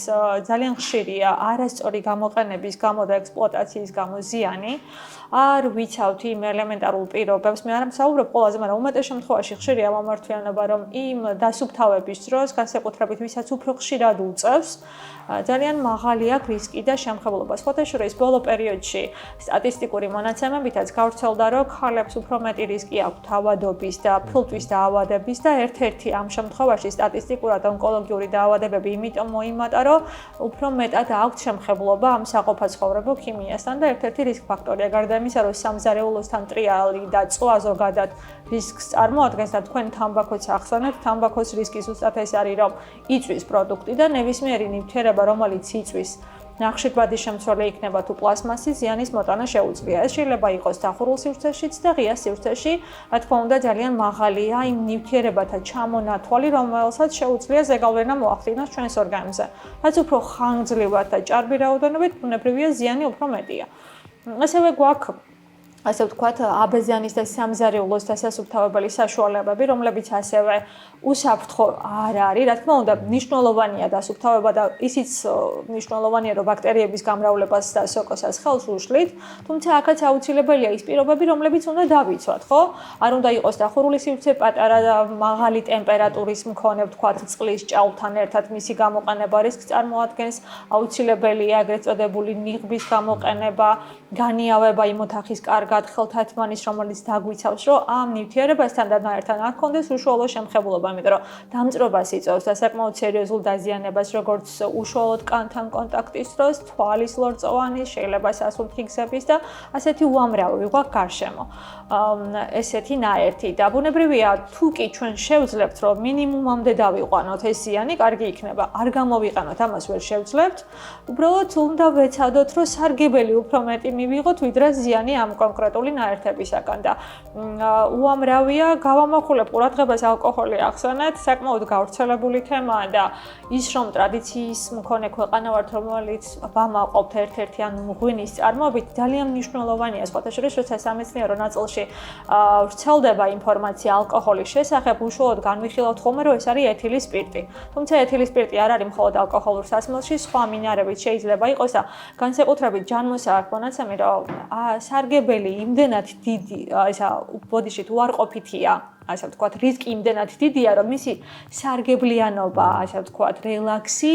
ძალიან ხშირია არასწორი გამოყენების გამო და ექსპლუატაციის გამო ზიანი. არ ვიცავთ იმ ელემენტარულ პირობებს, მე არ მსაუბრობ ყველაზე, მაგრამ უმეტეს შემთხვევაში ხშირია მომართვიანობა, რომ იმ დასუფთავების დროს, განსაკუთრებით ვისაც უფრო ხშირად უწევს, ძალიან მაღალი აქვს რისკი და შემხებლობა. სხვათა შორის, ბოლო პერიოდში სტატისტიკური მონაცემებითაც გავრცელდა, რომ ქალებს უფრო მეტი რისკი აქვთ ავადობის და ფილტვის დაავადების და ერთ-ერთი ამ შემთხვევაში სტატისტიკურად ონკოლოგიური დაავადებები იმიტომ მოიმატა, რომ უფრო მეტად აქვთ შემხებლობა ამ საყოფაცხოვრებო ქიმიასთან და ერთ-ერთი რისკ ფაქტორია. გარდა იმისა, რომ სამზარეულოსთან ტრიალი და წვა ზოგადად რისკს წარმოადგენს და თქვენ თამბაქოც ახსენებთ, თამბაქოს რისკი ზუსტად ეს არის, რომ იწვის პროდუქტი და ნებისმიერი ნივთიერება, რომელიც იწვის ნახშირბადის შემცველი იქნება თუ პლასმასის ზიანის მოტანა შეუძლია. ეს შეიძლება იყოს დახურულ სივრცეშიც და ღია სივრცეში, რა თქმა უნდა, ძალიან მაღალია იმ ნივთიერებათა ჩამონათვალი, რომელსაც შეუძლია ზეგავლენა მოახდინოს ჩვენს ორგანიზმზე. რაც უფრო ხანგრძლივად და ჭარბი რაოდენობით, ბუნებრივია ზიანი უფრო მეტია. ასევე გვაქვს ასე ვთქვათ, აბეზიანის და სამზარეულოს დასასუფთავებელი საშუალებები, რომლებიც ასევე უსაფრთხო არ არის. რა თქმა უნდა, მნიშვნელოვანია დასუფთავება და ისიც მნიშვნელოვანია, რომ ბაქტერიების გამრავლებას და სოკოსას ხელს უშლით, თუმცა აქაც აუცილებელია ის პირობები, რომლებიც უნდა დავიცვათ, ხო? არ უნდა იყოს დახურული სივრცე, პატარა და მაღალი ტემპერატურის მქონე, ვთქვათ, წყლის ჭაობთან ერთად მისი გამოყენება რისკს წარმოადგენს, აუცილებელია ეგრეთ წოდებული ნიღბის გამოყენება, განიავება იმ ოთახის კარგად ხელთათმანის, რომელიც დაგვიცავს, რომ ამ ნივთიერებასთან დანაერთად არ ქონდეს უშუალო შემხებლობა, იმიტომ რომ დამწრობას იწვევს და საკმაოდ სერიოზულ დაზიანებას, როგორც უშუალოდ კანთან კონტაქტის დროს, თვალის ლორწოვანი, შეიძლება სასუნთქი გზების და ასეთი უამრავი გვაქვს გარშემო. ესეთი ნაერთი და ბუნებრივია, თუ კი ჩვენ შევძლებთ, რომ მინიმუმამდე დავიყვანოთ ეს ზიანი, კარგი იქნება. არ გამოვიყენოთ, ამას ვერ შევძლებთ. უბრალოდ უნდა ვეცადოთ, რომ სარგებელი უფრო მეტი მივიღოთ, ვიდრე ზიანი ამ კონკრეტული ნაერთებისაგან და უამრავია გავამახვილებ ყურადღებას ალკოჰოლი ახსენეთ, საკმაოდ გავრცელებული თემაა და ის რომ ტრადიციის მქონე ქვეყანა ვართ, რომელიც ვამაყობთ ერთ-ერთი ან მღვინის წარმოებით, ძალიან მნიშვნელოვანია. სხვათა შორის, როცა სამეცნიერო ნაწილში ვრცელდება ინფორმაცია ალკოჰოლის შესახებ, უშუალოდ განვიხილავთ ხოლმე, რომ ეს არის ეთილი სპირტი. თუმცა ეთილი სპირტი არ არის მხოლოდ ალკოჰოლურ სასმელში, სხვა მინარევით შეიძლება იყოს და განსაკუთრებით ჯანმოსა აქვს მონაცემი, რომ სარგებელი იმდენად დიდი, ისა ბოდიშით უარყოფითია, ასე ვთქვათ, რისკი იმდენად დიდია, რომ მისი სარგებლიანობა, ასე ვთქვათ, რელაქსი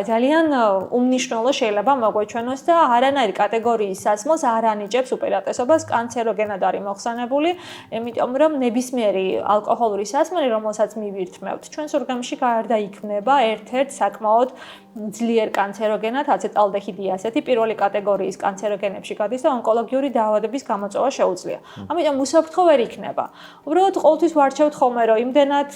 ძალიან უმნიშვნელო შეიძლება მოგვეჩვენოს და არანაირი კატეგორიის სასმელს არ ანიჭებს უპირატესობას, კანცეროგენად არის მოხსენებული, იმიტომ რომ ნებისმიერი ალკოჰოლური სასმელი, რომელსაც მივირთმევთ, ჩვენს ორგანიზმში გარდაიქმნება ერთ-ერთ საკმაოდ ძლიერ კანცეროგენად, აცეტალდეჰიდი ასეთი პირველი კატეგორიის კანცეროგენებში გადის და ონკოლოგიური დაავადების გამოწვევა შეუძლია. ამიტომ უსაფრთხო ვერ იქნება. უბრალოდ ყოველთვის ვარჩევთ ხოლმე, რომ იმდენად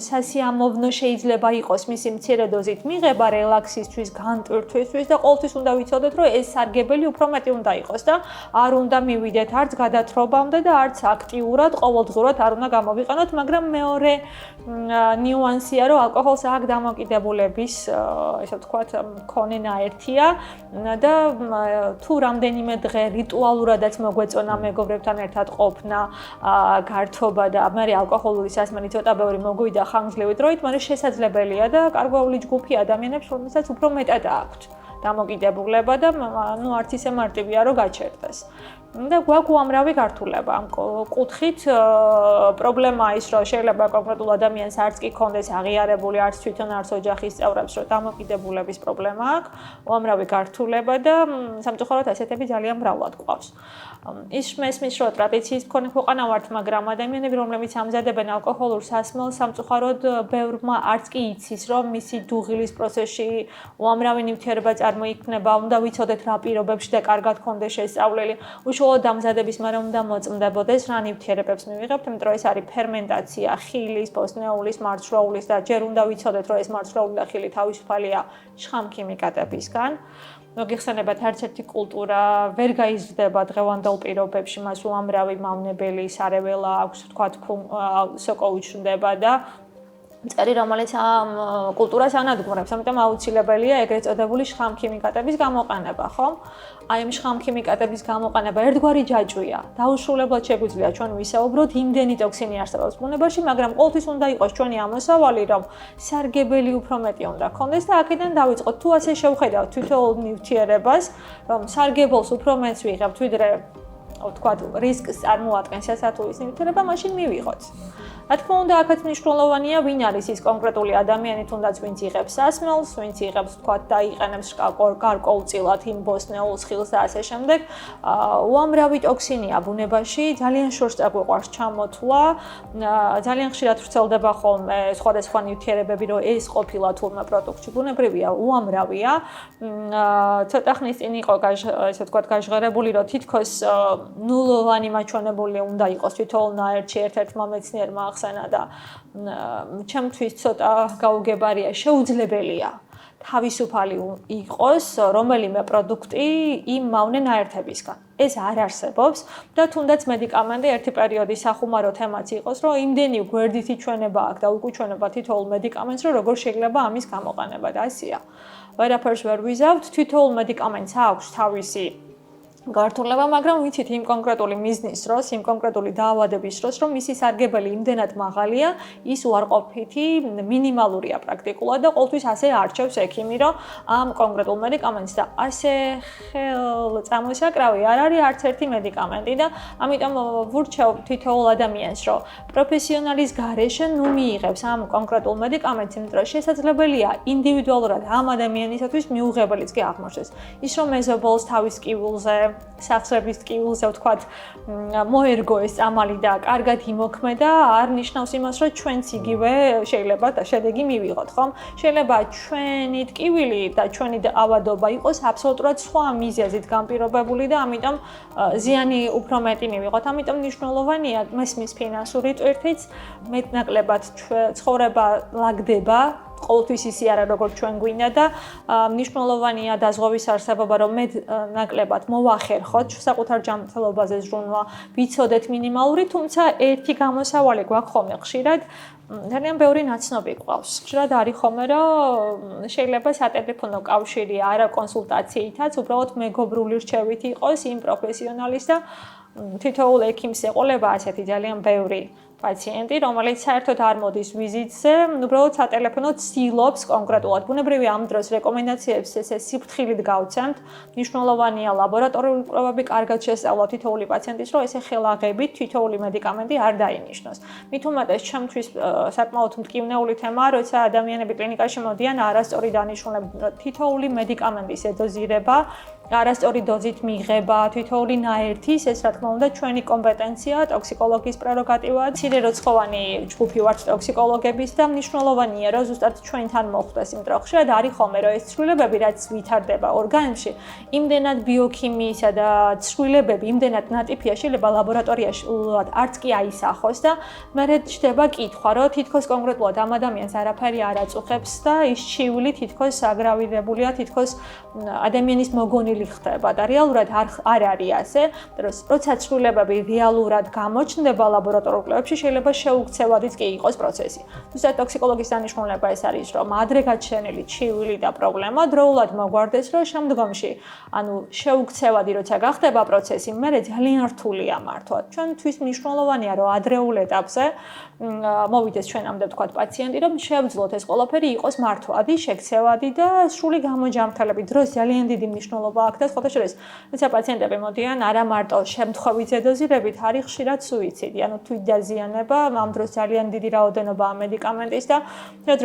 სასიამოვნო შეიძლება იყოს მისი მცირე დოზით მიღება რელაქსისთვის, განტვირთვისთვის და ყოველთვის უნდა ვიცოდეთ, რომ ეს სარგებელი უფრო მეტი უნდა იყოს და არ უნდა მივიდეთ არც გადათრობამდე და არც აქტიურად, ყოველდღურად არ უნდა გამოვიყენოთ, მაგრამ მეორე ნიუანსია, რომ ალკოჰოლს აქვს დამოკიდებულების, ესე ვთქვათ, მქონე ნაერთია და თუ რამდენიმე დღე რიტუალურადაც მოგვეწონა მეგობრებთან ერთად ყოფნა, გართობა და მე ალკოჰოლური სასმელი ცოტა ბევრი მოგვიდა ხანგრძლივი დროით, მაგრამ შესაძლებელია და კარგვეული ჯგუფი ადამიანებს, რომელსაც უფრო მეტად აქვთ დამოკიდებულება და არც ისე მარტივია რომ გაჩერდეს. და გვაქვს უამრავი გართულება ამ კუთხით. პრობლემაა ის, რომ შეიძლება კონკრეტულ ადამიანს არც კი ქონდეს აღიარებული, არც თვითონ არც ოჯახის წევრებს, რომ დამოკიდებულების პრობლემა აქვს, უამრავი გართულება და სამწუხაროდ ასეთები ძალიან მრავლად გვყავს. ის მესმის, რომ ტრადიციის მქონე ქვეყანა ვართ, მაგრამ ადამიანები, რომლებიც ამზადებენ ალკოჰოლურ სასმელს, სამწუხაროდ ბევრმა არც კი იცის, რომ მისი დუღილის პროცესში უამრავი ნივთიერება წარმოიქმნება, უნდა ვიცოდეთ რა პირობებში და კარგად გქონდეს შესწავლილი. უშუალოდ დამზადების მერე უნდა მოწმდებოდეს რა ნივთიერებებს მივიღებთ, იმიტომ რომ ეს არის ფერმენტაცია ხილის, ბოსტნეულის, მარცვლეულის და ჯერ უნდა ვიცოდეთ, რომ ეს მარცვლეული და ხილი თავისუფალია შხამქიმიკატებისგან. მოგიხსენებათ, არც ერთი კულტურა ვერ გაიზრდება დღევანდელ პირობებში, მას უამრავი მავნებელი სარეველა აქვს, თქვათ, სოკო უჩნდება და წერი, რომელიც ამ კულტურას ანადგურებს, ამიტომ აუცილებელია ეგრეთ წოდებული შხამქიმიკატების გამოყენება, ხო? აი ამ შხამქიმიკატების გამოყენება ერთგვარი ჯაჭვია. დაუშულებულად შეგვიძლია ჩვენ ვისაუბროთ, იმდენი ტოქსინი არსებობს ბუნებაში, მაგრამ ყოველთვის უნდა იყოს ჩვენი ამოსავალი, რომ სარგებელი უფრო მეტი უნდა გქონდეს და აქედან დავიწყოთ. თუ ასე შევხედავთ თითოეულ ნივთიერებას, რომ სარგებელს უფრო მეტს ვიღებთ, ვიდრე ვთქვათ, რისკს წარმოადგენს სასათულის ნივთიერება, მაშინ მივიღოთ. რა თქმა უნდა, აქაც მნიშვნელოვანია, ვინ არის ის კონკრეტული ადამიანი, თუნდაც ვინც იღებს სასმელს, ვინც იღებს, ვთქვათ, და იყენებს გარკვეულწილად იმ ბოსტნეულს, ხილს და ასე შემდეგ. უამრავი ტოქსინია ბუნებაში, ძალიან შორს წაგვიყვარს ჩამოთვლა, ძალიან ხშირად ვრცელდება ხოლმე სხვადასხვა ნივთიერებები, რომ ეს ყოფილა თურმე პროდუქტში. ბუნებრივია, უამრავია. ცოტა ხნის წინ იყო ესე ვთქვათ, გაჟღერებული, რომ თითქოს ნულოვანი მაჩვენებული უნდა იყოს თითოეულ ნაერთში ერთ-ერთმა მეცნიერმა ახსენა და ჩემთვის ცოტა გაუგებარია, შეუძლებელია თავისუფალი იყოს რომელიმე პროდუქტი იმ მავნე ნაერთებისგან. ეს არ არსებობს და თუნდაც მედიკამენტი ერთი პერიოდი სახუმარო თემაც იყოს, რომ იმდენი გვერდითი ჩვენება აქვს და უკუჩვენება თითოეულ მედიკამენტს, რომ როგორ შეიძლება ამის გამოყენება და ასეა. ვერაფერს ვერ ვიზავთ, თითოეულ მედიკამენტს აქვს თავისი გართულება, მაგრამ ვიცით იმ კონკრეტული მიზნის დროს, იმ კონკრეტული დაავადების დროს, რომ მისი სარგებელი იმდენად მაღალია, ის უარყოფითი, მინიმალურია პრაქტიკულად და ყოველთვის ასე არჩევს ექიმი, რომ ამ კონკრეტულ მედიკამენტს და ასე ხელწამოსაკრავი არ არის არც ერთი მედიკამენტი და ამიტომ ვურჩევ თითოეულ ადამიანს, რომ პროფესიონალის გარეშე ნუ მიიღებს ამ კონკრეტულ მედიკამენტს, იმიტომ რომ შესაძლებელია ინდივიდუალურად ამ ადამიანისათვის მიუღებელიც კი აღმოჩნდეს. ის რომ მეზობელს თავის კივილზე სახსრების ტკივილზე ვთქვათ, მოერგო ეს წამალი და კარგად იმოქმედა, არ ნიშნავს იმას, რომ ჩვენც იგივე შეიძლება შედეგი მივიღოთ, ხომ? შეიძლება ჩვენი ტკივილი და ჩვენი ავადობა იყოს აბსოლუტურად სხვა მიზეზით განპირობებული და ამიტომ ზიანი უფრო მეტი მივიღოთ. ამიტომ მნიშვნელოვანია მესმის ფინანსური ტვირთიც, მეტნაკლებად ცხოვრება ლაგდება. ყოველთვის ისე არა როგორც ჩვენ გვინდა და მნიშვნელოვანია დაზღვევის არსებობა, რომ მეტნაკლებად მოვახერხოთ საკუთარ ჯანმრთელობაზე ზრუნვა, ვიცოდეთ მინიმალური, თუმცა ერთი გამოსავალი გვაქვს ხოლმე ხშირად ძალიან ბევრი ნაცნობი გვყავს. ხშირად არის ხოლმე, რომ შეიძლება სატელეფონო კავშირი არა კონსულტაციითაც, უბრალოდ მეგობრული რჩევით იყოს იმ პროფესიონალის და თითოეულ ექიმს ეყოლება ასეთი ძალიან ბევრი პაციენტი, რომელიც საერთოდ არ მოდის ვიზიტზე, უბრალოდ სატელეფონო ცდილობს კონკრეტულად. ბუნებრივია ამ დროს რეკომენდაციებს ესე სიფრთხილით გავცემთ. მნიშვნელოვანია ლაბორატორიული კვლევები კარგად შესწავლა თითოეული პაციენტის, რომ ესე ხელაღებით თითოეული მედიკამენტი არ დაინიშნოს. მით უმეტეს ჩემთვის საკმაოდ მტკივნეული თემაა, როცა ადამიანები კლინიკაში მოდიან არასწორი დანიშნულებით, თითოეული მედიკამენტის დოზირება, არასწორი დოზით მიღება, თითოეული ნაერთის, ეს რა თქმა უნდა ჩვენი კომპეტენცია, ტოქსიკოლოგიის პრეროგატივაა. მცირე რიცხოვანი ჯგუფი ვართ ტოქსიკოლოგების და მნიშვნელოვანია, რომ ზუსტად ჩვენთან მოხვდეს, იმიტომ რომ ხშირად არის ხოლმე, რომ ეს ცვლილებები, რაც ვითარდება ორგანიზმში, იმდენად ბიოქიმიისა და ცვლილებები, იმდენად ნატიფია, შეიძლება ლაბორატორიაში არც კი აისახოს და მერე ჩდება კითხვა, რომ თითქოს კონკრეტულად ამ ადამიანს არაფერი არ აწუხებს და ის ჩივილი თითქოს აგრავირებულია, თითქოს ადამიანის მოგონი ნამდვილი ხდება და რეალურად არ არის ასე, როცა ცვლილებები რეალურად გამოჩნდება ლაბორატორიულ კვლევებში, შეიძლება შეუქცევადიც კი იყოს პროცესი. თუმცა ტოქსიკოლოგის დანიშნულება ეს არის, რომ ადრე გაჩენილი ჩივილი და პრობლემა დროულად მოგვარდეს, რომ შემდგომში, შეუქცევადი როცა გახდება პროცესი, მერე ძალიან რთულია მართვა. ჩვენთვის მნიშვნელოვანია, რომ ადრეულ ეტაპზე მოვიდეს ჩვენამდე ვთქვათ პაციენტი, რომ შევძლოთ ეს ყველაფერი იყოს მართვადი, შექცევადი და სრული გამოჯამრთელები. დროს ძალიან დიდი მნიშვნელობა აქვს და სხვათა შორის, როცა პაციენტები მოდიან არა მარტო შემთხვევით ზედოზირებით, არის ხშირად სუიციდი, თვითდაზიანება, ამ დროს ძალიან დიდი რაოდენობაა მედიკამენტის და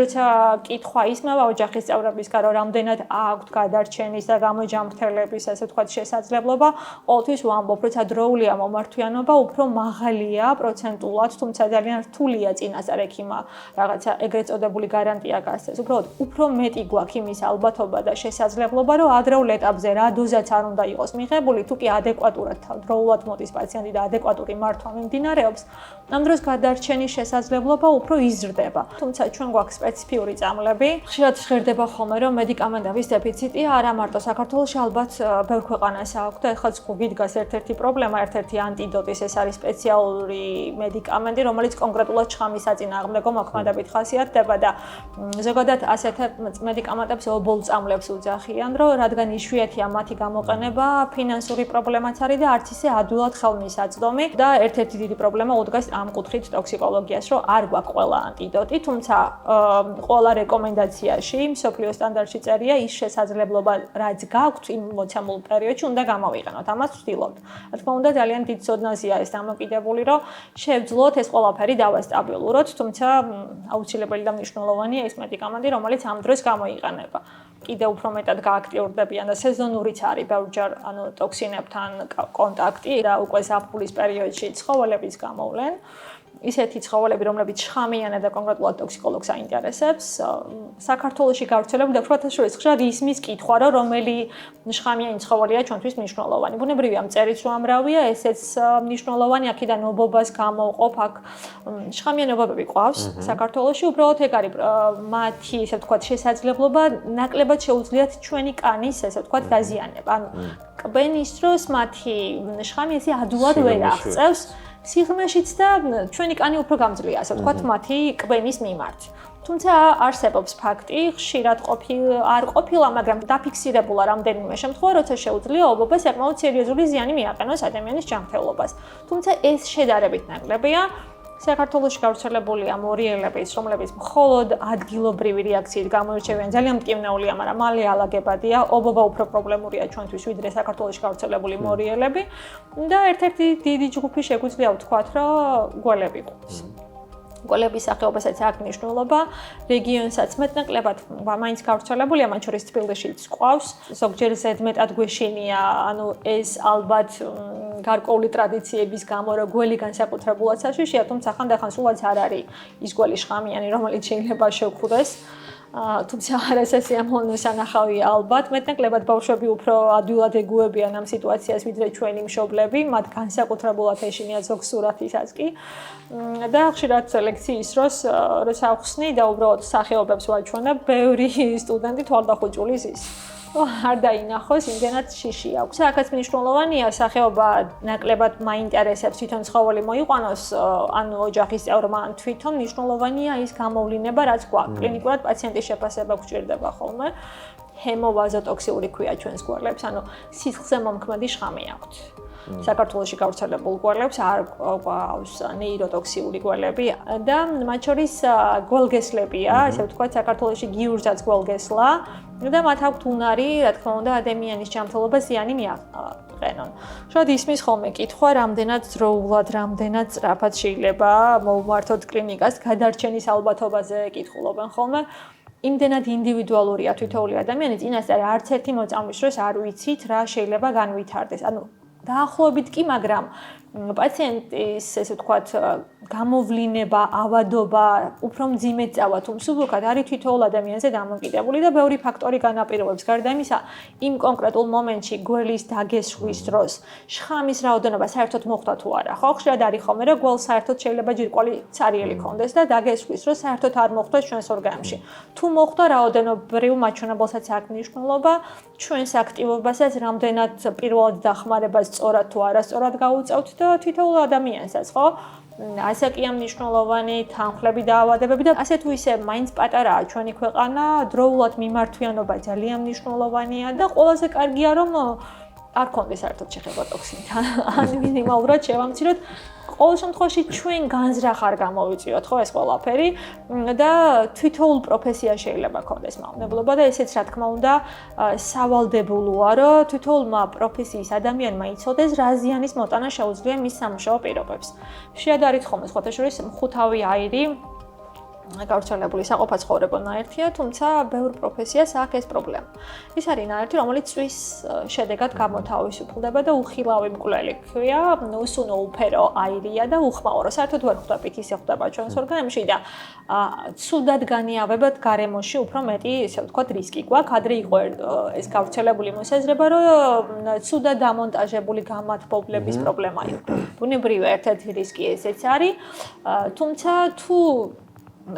როცა კითხვა ისმევა ოჯახის წევრებისგან, რომ რამდენად აქვთ გადარჩენის და გამოჯამრთელების, ასე ვთქვათ, შესაძლებლობა, ყოველთვის ვამბობ, როცა დროულია მომართვიანობა, უფრო მაღალია პროცენტულად, თუმცა ძალიან რთულია წინასწარ ექიმმა რაღაცა ეგრეთ წოდებული გარანტია გასცეს. უბრალოდ უფრო მეტი გვაქვს იმის ალბათობა და შესაძლებლობა, რომ ადრეულ ეტაპზე რა დოზაც არ უნდა იყოს მიღებული, თუ კი ადეკვატურად დროულად მოდის პაციენტი და ადეკვატური მართვა მიმდინარეობს, ამ დროს გადარჩენის შესაძლებლობა უფრო იზრდება. თუმცა ჩვენ გვაქვს სპეციფიური წამლები. ხშირად ჟღერდება ხოლმე, რომ მედიკამენტების დეფიციტია არა მარტო საქართველოში, ალბათ ბევრ ქვეყანას აქვს და ეხლა გიდგას ერთ-ერთი პრობლემა, ერთ-ერთი ანტიდოტის, ეს არის სპეციალური მედიკამენტი, რომელიც კონკრეტულად შხამის საწინააღმდეგო მოქმედებით ხასიათდება და ზოგადად ასეთ მედიკამენტებს ობოლ წამლებს უძახიან, რომ რადგან იშვიათია მათი გამოყენება, ფინანსური პრობლემაც არის და არც ისე ადვილად ხელმისაწვდომი და ერთ-ერთი დიდი პრობლემა უდგას ამ კუთხით ტოქსიკოლოგიას, რომ არ გვაქვს ყველა ანტიდოტი, თუმცა ყველა რეკომენდაციაში მსოფლიო სტანდარტში წერია ის შესაძლებლობა, რაც გაქვთ იმ მოცემულ პერიოდში უნდა გამოვიყენოთ. ამას ვცდილობთ. რა თქმა უნდა, ძალიან დიდ ცოდნაზეა ეს დამოკიდებული, რომ შევძლოთ ეს ყველაფერი დავასტაბილუროთ, თუმცა აუცილებელი და მნიშვნელოვანია ეს მედიკამენტი, რომელიც ამ დროს გამოიყენება. კიდევ უფრო მეტად გააქტიურდებიან და სეზონურიც არის ბევრჯერ ტოქსინებთან კონტაქტი და უკვე ზაფხულის პერიოდში ცხოველების გამოვლენ. ისეთი ცხოველები, რომლებიც შხამიანად და კონკრეტულად ტოქსიკოლოგს აინტერესებს, საქართველოში გავრცელებული და სხვათა შორის ხშირად ისმის კითხვა, რომ რომელი შხამიანი ცხოველია ჩვენთვის მნიშვნელოვანი. ბუნებრივია, მწერიც რომ ამრავია, ესეც მნიშვნელოვანი, აქედან ობობას გამოყოფ, აქ შხამიანი ობობები ყავს საქართველოში, უბრალოდ ეგ არის მათი, ესე ვთქვათ, შესაძლებლობა ნაკლებად შეუძლიათ ჩვენი კანის, ესე ვთქვათ, დაზიანება. ანუ კბენის დროს მათი შხამი ესე ადვილად ვერ აღწევს სიღრმეშიც და ჩვენი კანი უფრო გამძლეა, ასე ვთქვათ, მათი კბენის მიმართ. თუმცა არსებობს ფაქტი, ხშირად არ ყოფილა, მაგრამ დაფიქსირებულა რამდენიმე შემთხვევა, როცა შეუძლია ობობა საკმაოდ სერიოზული ზიანი მიაყენოს ადამიანის ჯანმრთელობას. თუმცა ეს შედარებით ნაკლებია. საქართველოში გავრცელებულია მორიელების, რომლებიც მხოლოდ ადგილობრივი რეაქციით გამოირჩევიან, ძალიან მტკივნეულია, მაგრამ მალე ალაგებადია. ობობა უფრო პრობლემურია ჩვენთვის, ვიდრე საქართველოში გავრცელებული მორიელები და ერთ-ერთი დიდი ჯგუფი შეგვიძლია ვთქვათ, რომ გველები ყავს. გველების სახეობასაც აქვს მნიშვნელობა, რეგიონსაც მეტნაკლებად მაინც გავრცელებულია, მათ შორის თბილისშიც ყავს, ზოგჯერ ზედმეტად გვეშინია, ეს ალბათ გარკვეული ტრადიციების გამო, რომ გველი განსაკუთრებულად საშიშია, თუმცა ხანდახან სულაც არ არის ის გველი შხამიანი, რომელიც შეიძლება შევხვდეს. თუმცა არასასიამოვნო სანახავია ალბათ, მეტნაკლებად ბავშვები უფრო ადვილად ეგუებიან ამ სიტუაციას, ვიდრე ჩვენი მშობლები, მათ განსაკუთრებულად ეშინიათ ზოგ სურათისაც კი. და ხშირად ლექციის დროს, როცა ვხსნი და უბრალოდ სახეობებს ვაჩვენებ, ბევრი სტუდენტი თვალდახუჭული ზის. არ დაინახოს, იმდენად შიში აქვს. აქაც მნიშვნელოვანია სახეობა ნაკლებად მაინტერესებს თვითონ ცხოველი მოიყვანოს, ანუ ოჯახის წევრმა ან თვითონ მნიშვნელოვანია ის გამოვლინება, რაც გვაქვს. კლინიკურად პაციენტის შეფასება გვჭირდება ხოლმე. ჰემოვაზოტოქსიური ქვია ჩვენს გვარლებს, ანუ სისხლზე მომქმედი შხამი აქვთ. საქართველოში გავრცელებულ გვარლებს არ გვაქვს ნეიროტოქსიური გველები და მათ შორის გველგესლებია, ასე ვთქვათ, საქართველოში გიურზაც გველგესლა და მათ აქვთ უნარი, რა თქმა უნდა, ადამიანის ჯანმრთელობას ზიანი მიაყენონ. შოდი ისმის ხოლმე კითხვა, რამდენად დროულად, რამდენად სწრაფად შეიძლება მოვმართოთ კლინიკას, გადარჩენის ალბათობაზე კითხულობენ ხოლმე. იმდენად ინდივიდუალურია თითოეული ადამიანი, წინასწარ არც ერთი მოწამვლის დროს არ ვიცით რა შეიძლება განვითარდეს. ანუ დაახლოებით კი, მაგრამ პაციენტის ესე ვთქვათ გამოვლინება, ავადობა უფრო მძიმედ წავა თუ მსუბუქად არის თითოეულ ადამიანზე დამოკიდებული და ბევრი ფაქტორი განაპირობებს. გარდა იმისა, იმ კონკრეტულ მომენტში გველის დაგესხვის დროს შხამის რაოდენობა საერთოდ მოხდა თუ არა. ხო, ხშირად არის ხოლმე, რომ გველს საერთოდ შეიძლება ჯირკვალი ცარიელი ქონდეს და დაგესხვის დროს საერთოდ არ მოხდეს ჩვენს ორგანიზმში. თუ მოხდა რაოდენობრივ მაჩვენებელსაც აქვს მნიშვნელობა, ჩვენს აქტივობასაც რამდენად პირველად დახმარებას სწორად თუ არასწორად გაუწევთ და თითოეულ ადამიანსაც, ხო? ასე კი ამ მნიშვნელოვანი თანხლები და ავადებები და ასე თუ ისე მაინც პატარაა ჩვენი ქვეყანა, დროულად მიმართვიანობა ძალიან მნიშვნელოვანია და ყველაზე კარგია რომ არ კონდეს საერთოდ შეხება ტოქსინთან. ან მინიმალურად შევამციროთ. ყოველ შემთხვევაში ჩვენ განზრახ არ გამოვიწიოთ ხო ეს ყველაფერი და თვითოულ პროფესია შეიძლება კონდეს მავნებლობა და ესეც რა თქმა უნდა სავალდებულოა რომ თვითოულმა პროფესიის ადამიანმა იცოდეს რა ზიანის მოტანა შეუძლია მის სამუშაო პირობებს. შეადარით ხოლმე სხვათა შორის მხუთავი აირი გავრცელებული საყოფა ცხოვრება ნაერთია, თუმცა ბევრ პროფესიას აქვს ეს პრობლემა. ის არის ნაერთი, რომელიც წვის შედეგად გამოთავისუფლდება და უხილავი მკვლელი ქვია, უსუნო უფერო აირია და უხმაურო. საერთოდ ვერ ხვდებით ისე ხდება ჩვენს ორგანიზმში და ცუდად განიავებად გარემოში უფრო მეტი, ესე ვთქვათ, რისკი გვაქვს. ადრე იყო ეს გავრცელებული მოსაზრება, რომ ცუდად დამონტაჟებული გამათბობლების პრობლემა იყო. ბუნებრივი ერთ-ერთი რისკი ესეც არის, თუმცა თუ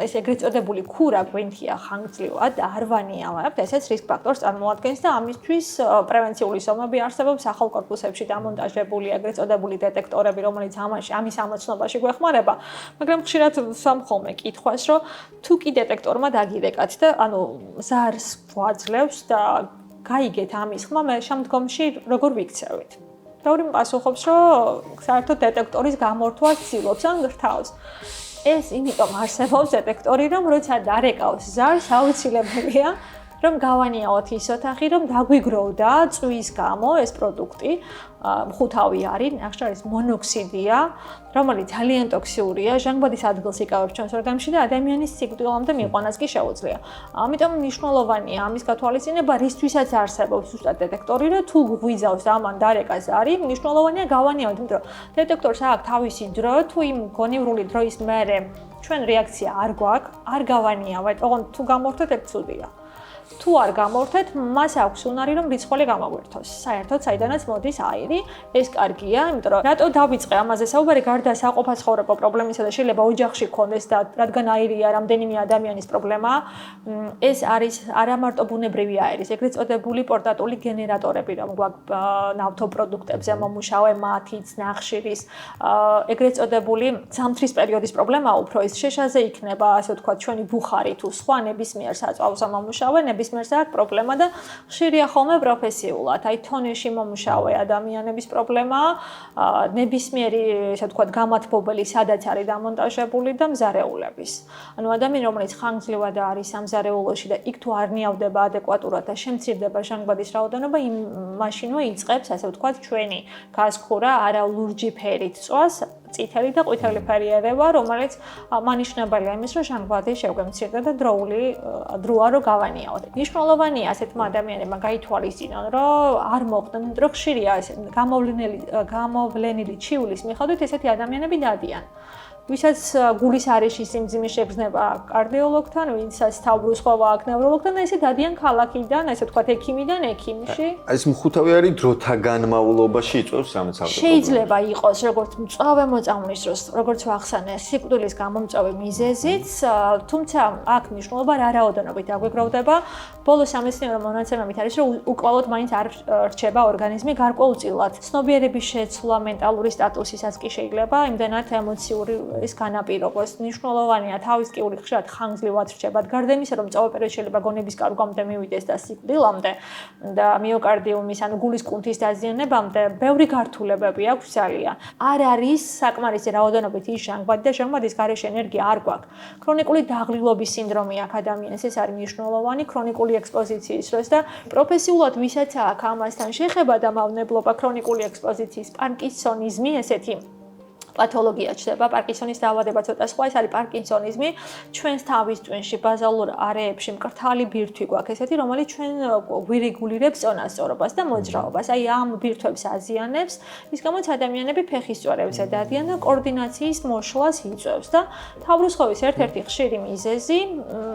ეს ეგრეთ წოდებული ქურა გვინთია ხანგრძლივად და არ ვანიავებთ, ესეც რისკ ფაქტორს წარმოადგენს და ამისთვის პრევენციული სომები არსებობს ახალ კორპუსებში დამონტაჟებული ეგრეთ წოდებული დეტექტორები, რომელიც ამის ამოცნობაში გვეხმარება, მაგრამ ხშირად სამხოლმე კითხვას, რომ თუ კი დეტექტორმა დაგირეკათ და ანუ ზარს გვაძლევს და გაიგეთ ამის ხმა, მე შემდგომში როგორ ვიქცევით? ბევრი პასუხობს, რომ საერთოდ დეტექტორის გამორთვა ცდილობს ან გრთავს. ეს იმიტომ არსებობს დეტექტორი, რომ როცა დარეკავს ზარს, აუცილებელია, რომ გავანიაოთ ის ოთახი, რომ დაგვიგროვდა წვის გამო ეს პროდუქტი, მხუთავი არის, ნახშირის მონოქსიდია, რომელიც ძალიან ტოქსიურია, ჟანგბადის ადგილს იკავებს ჩვენს ორგანიზმში და ადამიანის სიკვდილამდე მიყვანას კი შეუძლია. ამიტომ მნიშვნელოვანია ამის გათვალისწინება, რისთვისაც არსებობს ზუსტად დეტექტორი, რომ თუ გვიზავს ამან დარეკა ზარი, მნიშვნელოვანია გავანიავოთ, იმიტომ რომ დეტექტორს აქვს თავისი დრო, თუ იმ გონივრული დროის მერე ჩვენ რეაქცია არ გვაქვს, არ გავანიავეთ, ოღონდ თუ გამორთეთ, ეგ ცუდია. თუ არ გამორთეთ, მას აქვს უნარი, რომ რიცხველი გამოგვერთოს. საერთოდ საიდანაც მოდის აირი, ეს კარგია, იმიტომ რომ რატო დავიწყე ამაზე საუბარი, გარდა საყოფაცხოვრებო პრობლემისა და შეიძლება ოჯახში ქონდეს და რადგან აირია რამდენიმე ადამიანის პრობლემა, ეს არის არა მარტო ბუნებრივი აირის, ეგრეთ წოდებული პორტატული გენერატორები, რომ გვაქვს ნავთობპროდუქტებზე მომუშავე მათიც, ნახშირის, ეგრეთ წოდებული ზამთრის პერიოდის პრობლემა უფრო ის შეშაზე იქნება, ასე ვთქვათ, ჩვენი ბუხარი თუ სხვა ნებისმიერ საწვავზე მომუშავე ნებისმიერს აქვს პრობლემა და ხშირია ხოლმე პროფესიულად. აი თონეში მომუშავე ადამიანების პრობლემა, ნებისმიერი, ესე ვთქვათ, გამათბობელი სადაც არის დამონტაჟებული და მზარეულების. ანუ ადამიანი, რომელიც ხანგრძლივად არის სამზარეულოში და იქ თუ არ ნიავდება ადეკვატურად და შემცირდება ჟანგბადის რაოდენობა, იმ მაშინვე იწყებს, ასე ვთქვათ, ჩვენი გაზღურა არა ლურჯი ფერით წვას, წითელი და ყვითელი ფერი ერევა, რომელიც მანიშნებელია იმის, რომ ჟანგბადი შეგვემცირდა და დროა რომ გავანიავთ. მნიშვნელოვანია ასეთმა ადამიანებმა გაითვალისწინონ, რომ არ მოხდნენ, რომ ხშირია გამოვლენილი ჩიulis მიხედვით ესეთი ადამიანები დადიან. ვისაც გულის არეში სიმძიმე შეგრძნება კარდიოლოგთან, ვინცაც თავბრუსხვევა აქვს ნევროლოგთან, ესე დადიან ქალაქიდან, ესე ვთქვათ, ექიმიდან ექიმში. ეს მხუთავი არის დროთა განმავლობაში იწვევს სამეცნიერო. შეიძლება იყოს როგორც მწვავე მოწამვლის დროს, როგორც ვახსენე, სიკვდილის გამომწვევი მიზეზიც, თუმცა აქ მნიშვნელობა რა რაოდენობით აგვიგროვდება. ბოლო სამეცნიერო მონაცემებით არის, რომ უკვალოდ მაინც არ რჩება ორგანიზმი გარკვეულწილად. ცნობიერების შეცვლა, მენტალური სტატუსისაც კი შეიძლება იმდენად ემოციური ის განაპირობოს. მნიშვნელოვანია თავისკიური ხშირად ხანგრძლივად რჩებათ. გარდა იმისა, რომ მწვავე პერიოდი შეიძლება გონების კარგვამდე მივიდეს და სიკვდილამდე და მიოკარდიუმის, ანუ გულის კუნთის დაზიანებამდე, ბევრი გართულებები აქვს ძალიან. არ არის საკმარისი რაოდენობით ის ჟანგბადი და ჟანგბადის გარეშე ენერგია არ გვაქვს. ქრონიკული დაღლილობის სინდრომი აქვს ადამიანს, ეს არის მნიშვნელოვანი ქრონიკული ექსპოზიციის დროს და პროფესიულად ვისაც აქვს ამასთან შეხება და მავნებლობა ქრონიკული ექსპოზიციის პარკინსონიზმი, ესეთი პათოლოგია ჩდება, პარკინსონის დაავადება ცოტა სხვა, ეს არის პარკინსონიზმი. ჩვენს თავის ტვინში ბაზალურ არეებში მკრთალი ბირთვი გვაქვს, ესეთი, რომელიც ჩვენ გვირეგულირებს წონასწორობას და მოძრაობას. აი ამ ბირთვებს აზიანებს, ის გამოც ადამიანები ფეხის წვერებზე დადიან და კოორდინაციის მოშლას იწვევს და თავრუსხოვის ერთ-ერთი ხშირი მიზეზი,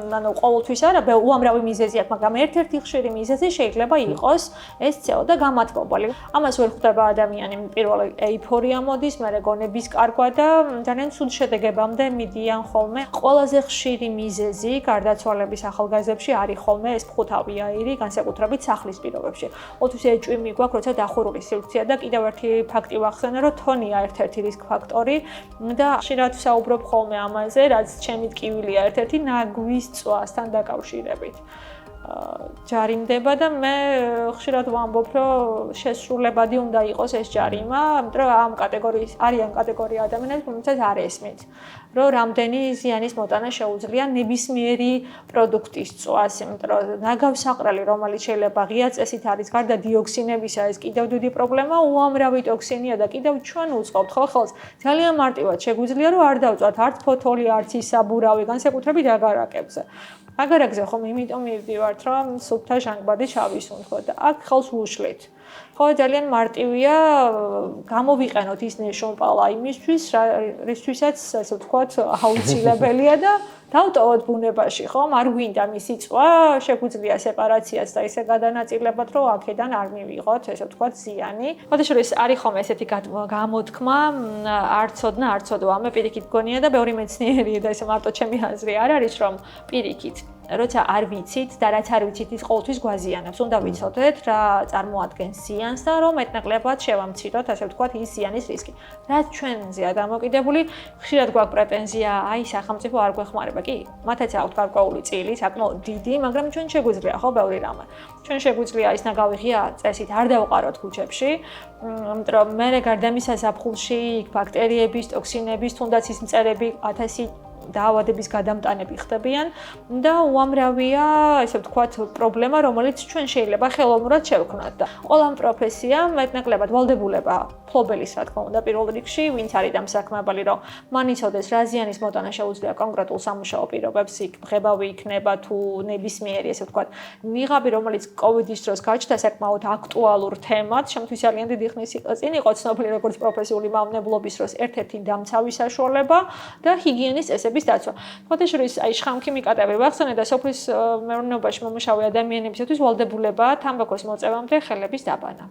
ანუ ყოველთვის არა, უამრავი მიზეზი აქვს, მაგრამ ერთ-ერთი ხშირი მიზეზი შეიძლება იყოს ეს CO და გამათბობელი. ამას ვერ ხვდება ადამიანი, პირველი ეიფორია მოდის, მერე გონების კარგვა და ძალიან ცუდ შედეგებამდე მიდიან ხოლმე. ყველაზე ხშირი მიზეზი გარდაცვალების ახალგაზრდებში არის ხოლმე ეს მხუთავი აირი, განსაკუთრებით სახლის პირობებში. ოთუს ეჭვი მიგვაქვს, როცა დახურული სივრცეა და კიდევ ერთი ფაქტი ვახსენე, რომ თონია ერთ-ერთი რისკ ფაქტორი და ხშირად ვსაუბრობ ხოლმე ამაზე, რაც ჩემი ტკივილია ერთ-ერთი ნაგვის წვასთან დაკავშირებით. ჯარიმდება და მე ხშირად ვამბობ, რომ შესრულებადი უნდა იყოს ეს ჯარიმა, იმიტომ რომ ამ კატეგორიის არიან კატეგორია ადამიანები, რომელსაც არ ესმით, რომ რამდენი ზიანის მოტანა შეუძლია ნებისმიერი პროდუქტის წვას, იმიტომ რომ ნაგავსაყრელი, რომელიც შეიძლება ღია წესით არის გარდა დიოქსინებისა, ეს კიდევ დიდი პრობლემა, უამრავი ტოქსინია და კიდევ ჩვენ უწყობთ ხო ხელს. ძალიან მარტივად შეგვიძლია რომ არ დავწვათ არც ფოთოლი, არც ისაბურავი, განსაკუთრებით აგარაკებზე. აგარაკზე ხომ იმიტომ მივდივართ, რომ სუფთა ჟანგბადი ჩავისუნთქოთ და აქ ხელს ვუშლით. ხო, ძალიან მარტივია გამოვიყენოთ ის ნეშონპალა იმისთვის, რისთვისაც ასე ვთქვათ, აუცილებელია და დავტოვოთ ბუნებაში, ხომ? არ გვინდა მისი წვა, შეგვიძლია სეპარაციაც და ისე გადანაწილებოთ, რომ აქედან არ მივიღოთ, ესე ვთქვათ, ზიანი. ხოდაშორის არის ხომ ესეთი გამოთქმა, არ ცოდნა, არ ცოდვა. მე პირიქით გონია და ბევრი მეცნიერია და ესე მარტო ჩემი აზრი არ არის, რომ პირიქით როცა არ ვიცით და რაც არ ვიცით ის ყოველთვის გვაზიანებს. უნდა ვიცოდეთ რა წარმოადგენს ზიანს და რომ მეტნაკლებად შევამციროთ, ასე ვთქვათ, ის ზიანის რისკი. რაც ჩვენზეა დამოკიდებული, ხშირად გვაქვს პრეტენზია, აი სახელმწიფო არ გვეხმარება. კი, მათაც აქვს გარკვეული წილი, საკმაოდ დიდი, მაგრამ ჩვენ შეგვიძლია ხო ბევრი რამე. ჩვენ შეგვიძლია ის ნაგავიღია წესით არ დავყაროთ ქუჩებში, იმიტომ რომ მე გარდამისა ზაფხულში ბაქტერიების, ტოქსინების, თუნდაც ის მწერები 1000 დაავადების გადამტანები ხდებიან და უამრავია, ესე ვთქვათ, პრობლემა, რომელიც ჩვენ შეიძლება ხელოვნურად შევქმნათ და ყველა პროფესია მეტნაკლებად ვალდებულება ფლობელის, რა თქმა უნდა, პირველ რიგში, ვინც არის დამსაქმებელი, რომ მან იცოდეს რა ზიანის მოტანა შეუძლია კონკრეტულ სამუშაო პირობებს, იქ ღებავი იქნება თუ ნებისმიერი, ესე ვთქვათ, ნიღაბი, რომელიც კოვიდის დროს გაჩნდა საკმაოდ აქტუალურ თემად, შემთხვევით ძალიან დიდი ხნის წინ იყო ცნობილი როგორც პროფესიული მავნებლობის დროს ერთ-ერთი დამცავი საშუალება და ჰიგიენის წესების დაცვა. ფოტოშორის აი შხამქიმიკატები ვახსენე და სოფლის მეურნეობაში მომუშავე ადამიანებისთვის ვალდებულებაა თამბაქოს მოწევამდე ხელების დაბანა.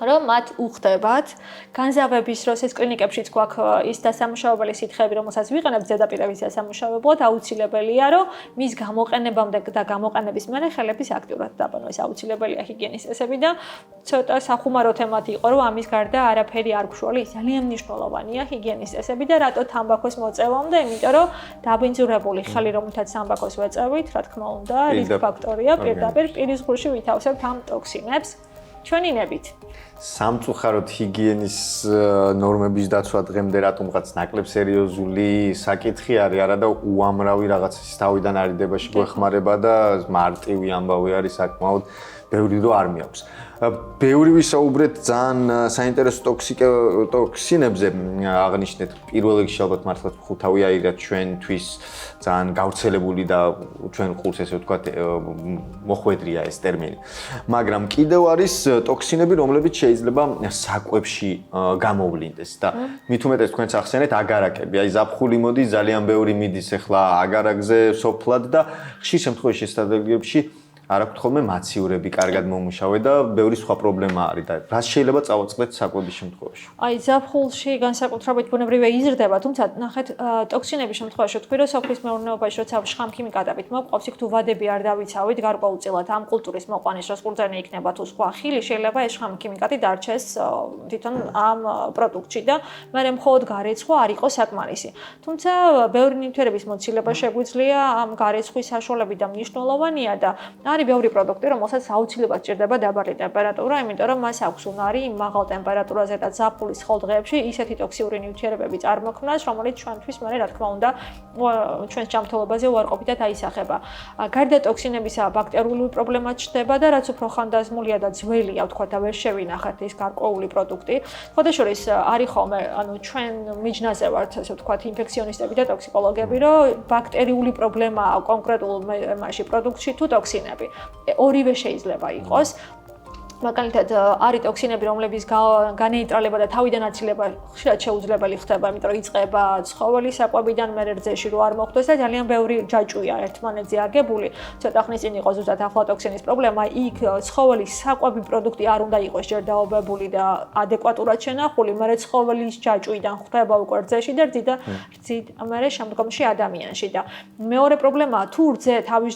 რომ მათ უხდებათ განზავების დროს ეს კლინიკებშიც გვაქვს ის დასამუშავებელი სითხეები, რომელსაც ვიყენებთ ზედაპირების დასამუშავებლად, აუცილებელია, რომ მის გამოყენებამდე და გამოყენების მერე ხელების აქტიურად დაბანვა. ეს აუცილებელია ჰიგიენის წესები და ცოტა სახუმარო თემატი იყო, რომ ამის გარდა არაფერი არ გვშველი, ძალიან მნიშვნელოვანია ჰიგიენის წესები და რატო თამბაქოს მოწევამდე, იმიტომ რომ დაბინძურებული ხელი, რომელთაც თამბაქოს ვეწევით, რა თქმა უნდა, რისკ ფაქტორია, პირდაპირ პირის ღრუში ვითავსებთ ამ ტოქსინებს. ჩვენი ნებით. სამწუხაროდ ჰიგიენის ნორმების დაცვა დღემდე რატომღაც ნაკლებ სერიოზული საკითხი არის, არა და უამრავი რაღაცის თავიდან არიდებაში გვეხმარება და მარტივი ამბავი არის საკმაოდ ბევრი რო არ მიაქვს. ბევრი ვისაუბრეთ ძალიან საინტერესო ტოქსინებზე აღნიშნეთ. პირველ რიგში ალბათ მართლაც ხუთავი აირია ჩვენთვის ძალიან გავრცელებული და ჩვენ ყურს ესე ვთქვათ მოხვედრია ეს ტერმინი. მაგრამ კიდევ არის ტოქსინები, რომლებიც შეიძლება საკვებში გამოვლინდეს და მით უმეტეს თქვენც ახსენეთ აგარაკები. აი ზაფხული მოდის, ძალიან ბევრი მიდის ახლა აგარაკზე სოფლად და ხშირ შემთხვევაში შესაძლებელებში არ აქვთ ხოლმე მაცივრები კარგად მომუშავე და ბევრი სხვა პრობლემა არის და რაც შეიძლება წავაწყდეთ საკვების შემთხვევაში. აი ზაფხულში განსაკუთრებით ბუნებრივია იზრდება, თუმცა ნახეთ ტოქსინების შემთხვევაში თქვი რომ სოფლის მეურნეობაში როცა შხამქიმიკატებით მოყავს, იქ თუ ვადები არ დავიცავით გარკვეულწილად ამ კულტურის მოყვანის დროს ყურძენი იქნება თუ სხვა ხილი, შეიძლება ეს შხამქიმიკატი დარჩეს თვითონ ამ პროდუქტში და მერე მხოლოდ გარეცხვა არ იყოს საკმარისი. თუმცა ბევრი ნივთიერების მოცილება შეგვიძლია ამ გარეცხვის საშუალებით და მნიშვნელოვანია და არის არის ბევრი პროდუქტი, რომელსაც აუცილებლად სჭირდება დაბალი ტემპერატურა, იმიტომ რომ მას აქვს უნარი მაღალ ტემპერატურაზე და ზაფხულის ხელ დღეებში ისეთი ტოქსიური ნივთიერებები წარმოქმნას, რომელიც ჩვენთვის მე რა თქმა უნდა ჩვენს ჯანმრთელობაზე უარყოფითად აისახება. გარდა ტოქსინებისა, ბაქტერიული პრობლემა ჩნდება და რაც უფრო ხანდაზმულია და ძველია, ვთქვათ და ვერ შევინახეთ ის გარკვეული პროდუქტი. ხოდაშორის არის ხოლმე, ჩვენ მიჯნაზე ვართ, ასე ვთქვათ, ინფექციონისტები და ტოქსიკოლოგები, რომ ბაქტერიული პრობლემა კონკრეტულ მასში პროდუქტში თუ ტოქსინები. ორივე შეიძლება იყოს. მაგალითად, არის ტოქსინები, რომლების განეიტრალება და თავიდან აცილება ხშირად შეუძლებელი ხდება, იმიტომ რომ იწყება ცხოველის საკვებიდან მერე რძეში რო არ მოხდეს და ძალიან ბევრი ჯაჭვია ერთმანეთზე აგებული. ცოტა ხნის წინ იყო ზუსტად აფლატოქსინის პრობლემა, იქ ცხოველის საკვები პროდუქტი არ უნდა იყოს ჯერ დაობებული და ადეკვატურად შენახული, მერე ცხოველის ჯაჭვიდან ხდება უკვე რძეში და რძით მერე შემდგომში ადამიანში და მეორე პრობლემაა თუ რძე თავის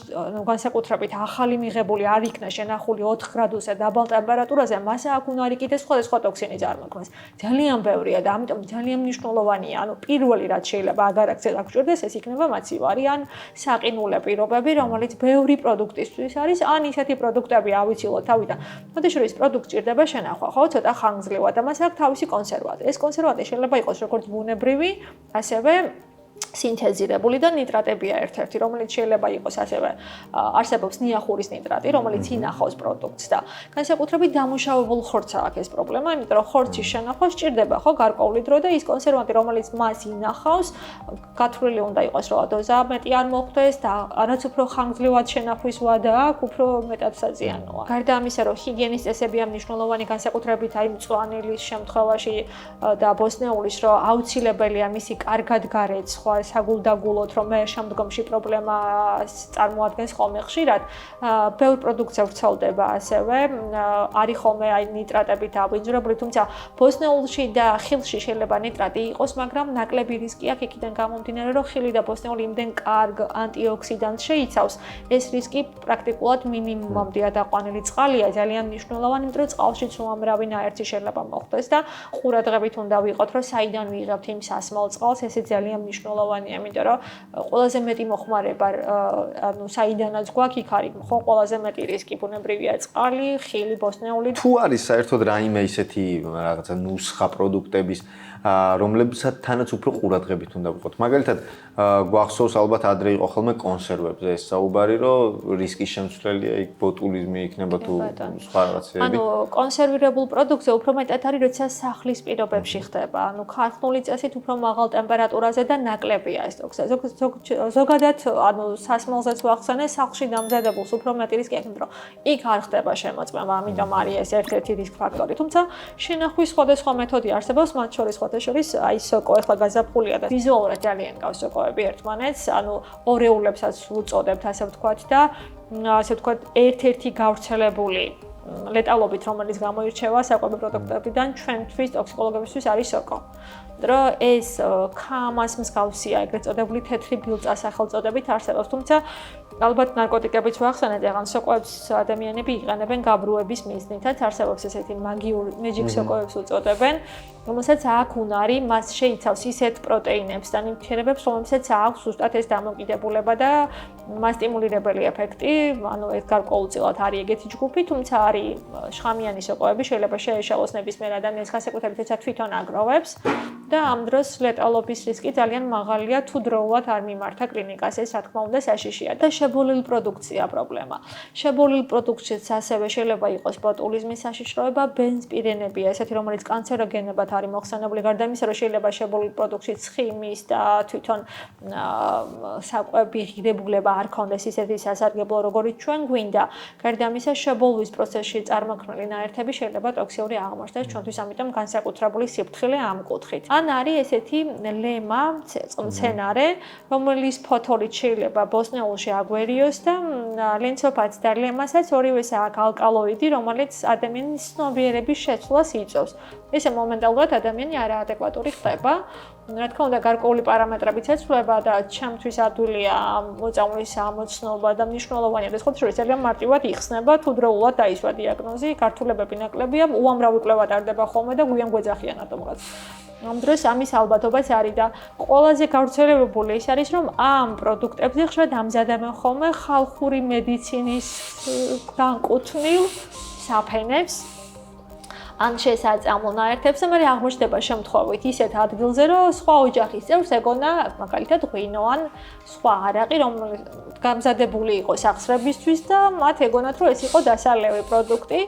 განსაკუთრებით ახალი მიღებული არ იქნა შენახული 4 გრადუსზე დაბალ ტემპერატურაზე მასა აქ უნდა არის კიდე სხვა ტოქსინი წარმოქმნას. ძალიან ბევრია და ამიტომ ძალიან მნიშვნელოვანია. პირველი რაც შეიძლება აღარ აღჭირდეს ეს იქნება მაცივარი ან საყინულე პირობები, რომელიც ბევრი პროდუქტისთვის არის, ან ისეთი პროდუქტები ავიცილოთ თავიდან. მოდეშორის პროდუქტი ჭირდება შენახვა, ხო, ცოტა ხანგრძლივად და მას აქვს თავისი კონსერვატი. ეს კონსერვატი შეიძლება იყოს როგორც ბუნებრივი, ასევე სინთეზირებული და ნიტრატებია ერთ-ერთი, რომელიც შეიძლება იყოს ასევე არსებობს ნიახურის ნიტრატი, რომელიც ინახავს პროდუქტს და განსაკუთრებით დამუშავებულ ხორცს აქვს ეს პრობლემა, იმიტომ რომ ხორცის შენახვა სჭირდება ხო გარკვეული დრო და ის კონსერვანტი, რომელიც მას ინახავს, გათვლილი უნდა იყოს, რომ დოზა მეტი არ მოხდეს და რაც უფრო ხანგრძლივად შენახვის ვადა აქვს, უფრო მეტად საზიანოა. გარდა ამისა, რომ ჰიგიენის წესებია მნიშვნელოვანი განსაკუთრებით აი მწვანილის შემთხვევაში და ბოსნეულის, რომ აუცილებელია მისი კარგად გარეცხვა საგულდაგულოთ, რომ მე შემდგომში პრობლემას წარმოადგენს ხოლმე ხშირად. ბევრ პროდუქტზე ვრცელდება ასევე, არის ხოლმე აი ნიტრატებით დაგვინჯურებული, თუმცა ბოსნეულში და ხილში შეიძლება ნიტრატი იყოს, მაგრამ ნაკლები რისკი აქვს იქიდან გამომდინარე, რომ ხილი და ბოსნეული იმდენ კარგ ანტიოქსიდანტს შეიცავს. ეს რისკი პრაქტიკულად მინიმუმამდეა დაყვანილი. წყალია ძალიან მნიშვნელოვანი, იმიტომ რომ წყალშიც უამრავი ნაერთი შეიძლება მოხდეს და ყურადღებით უნდა ვიყოთ, რომ საიდან ვიღებთ იმ სასმელ წყალს, ესე ძალიან მნიშვნელოვანია, იმიტომ რომ ყველაზე მეტი მოხმარება ანუ საიდანაც გვაქვს, იქ არის ხო ყველაზე მეტი რისკი ბუნებრივია წყალი, ხილი, ბოსნეული. თუ არის საერთოდ რაიმე ისეთი რაღაცა ნუსხა პროდუქტების რომლებსაც თანაც უფრო ყურადღებით უნდა ვიყოთ. მაგალითად, გვახსოვს ალბათ ადრე იყო ხოლმე კონსერვებზე ეს საუბარი, რომ რისკის შემცვლელია იქ ბოტულიზმი იქნება თუ სხვა რაღაცები. ანუ კონსერვირებულ პროდუქტზე უფრო მეტად არის, როცა სახლის პირობებში ხდება. ანუ ქარხნული წესით უფრო მაღალ ტემპერატურაზე და ნაკლებია ეს ტოქსი. ზოგადად, ანუ სასმელზეც ვახსენე, სახლში დამზადებულს უფრო მეტი რისკი აქვს, რომ იქ არ ხდება შემოწმება, ამიტომ არის ეს ერთ-ერთი რისკ ფაქტორი. თუმცა შენახვის სხვადასხვა მეთოდი არსებობს, მათ შორის შორის აი სოკო ახლა გაზაფხულია და ვიზუალურად ძალიან გავს სოკოები ერთმანეთს, ანუ ორეულებსაც უწოდებთ ასე ვთქვათ და ასე ვთქვათ ერთ-ერთი გავრცელებული ლეტალობით რომელიც გამოირჩევა საკვები პროდუქტებიდან ჩვენთვის ტოქსიკოლოგებისთვის არის სოკო. რომ ეს ქამას მსგავსია ეგრეთ წოდებული თეთრი ბილწა სახელწოდებით არსებობს, თუმცა ალბათ ნარკოტიკებიც ვახსენეთ, აღარ სოკოებს ადამიანები იყენებენ გაბრუების მიზნითაც, არსებობს ესეთი მაგიური magic სოკოებს უწოდებენ, რომელსაც აქვს უნარი, მას შეიცავს ისეთ პროტეინებს და ნივთიერებებს, რომელსაც აქვს ზუსტად ეს დამოკიდებულება და მასტიმულირებელი ეფექტი, ანუ ეს გარკვეულწილად არის ეგეთი ჯგუფი, თუმცა არის შხამიანი სოკოები, შეიძლება შეეშალოს ნებისმიერ ადამიანს განსაკუთრებით როცა თვითონ აგროვებს და ამ დროს ლეტალობის რისკი ძალიან მაღალია თუ დროულად არ მიმართა კლინიკას, ეს რა თქმა უნდა საშიშია და შებოლილ პროდუქცია პრობლემა. შებოლილ პროდუქტშიც ასევე შეიძლება იყოს ბოტულიზმის საშიშროება, ბენზპირენებია, ესეთი რომელიც კანცეროგენებად არის მოხსენებული, გარდა იმისა, რომ შეიძლება შებოლილ პროდუქტში ცხიმის და თვითონ საკვები ღირებულება არ ქონდეს ისეთი სასარგებლო, როგორც ჩვენ გვინდა. გარდა ამისა, შებოლვის პროცესში წარმოქმნილი ნაერთები შეიძლება ტოქსიური აღმოჩნდეს ჩვენთვის, ამიტომ განსაკუთრებული სიფრთხილე ამ კუთხით. ან არის ესეთი ლემა, მცენარე, რომელიც ფოთოლით შეიძლება ბოსნეულში აგვერიოს და ლენცოფაც და ლემასაც ორივეს აქვს ალკალოიდი, რომელიც ადამიანის ცნობიერების შეცვლას იწვევს. ესე მომენტალურად ადამიანი არაადეკვატური ხდება. რა თქმა უნდა, გარკვეული პარამეტრებიც ეცვლება და ჩემთვის ადვილია მოწამვლის ამოცნობა და მნიშვნელოვანია და სხვა შორის ძალიან მარტივად იხსნება, თუ დროულად დაისვა დიაგნოზი, გართულებები ნაკლებია, უამრავი კვლევა ტარდება ხოლმე და გვიან გვეძახიან ატომურად. ამ დროს ამის ალბათობაც არის და ყველაზე გავრცელებული ის არის, რომ ამ პროდუქტებზე ხშირად ამზადებენ ხოლმე ხალხური მედიცინის განკუთვნილ საფენებს ან შესაწამულ ნაერთებს და მე აღმოჩნდება შემთხვევით ისეთ ადგილზე, რომ სხვა ოჯახის წევრს ეგონა მაგალითად ღვინო ან სხვა არაყი, რომელიც გამზადებული იყო სახსრებისთვის და მათ ეგონათ, რომ ეს იყო დასალევი პროდუქტი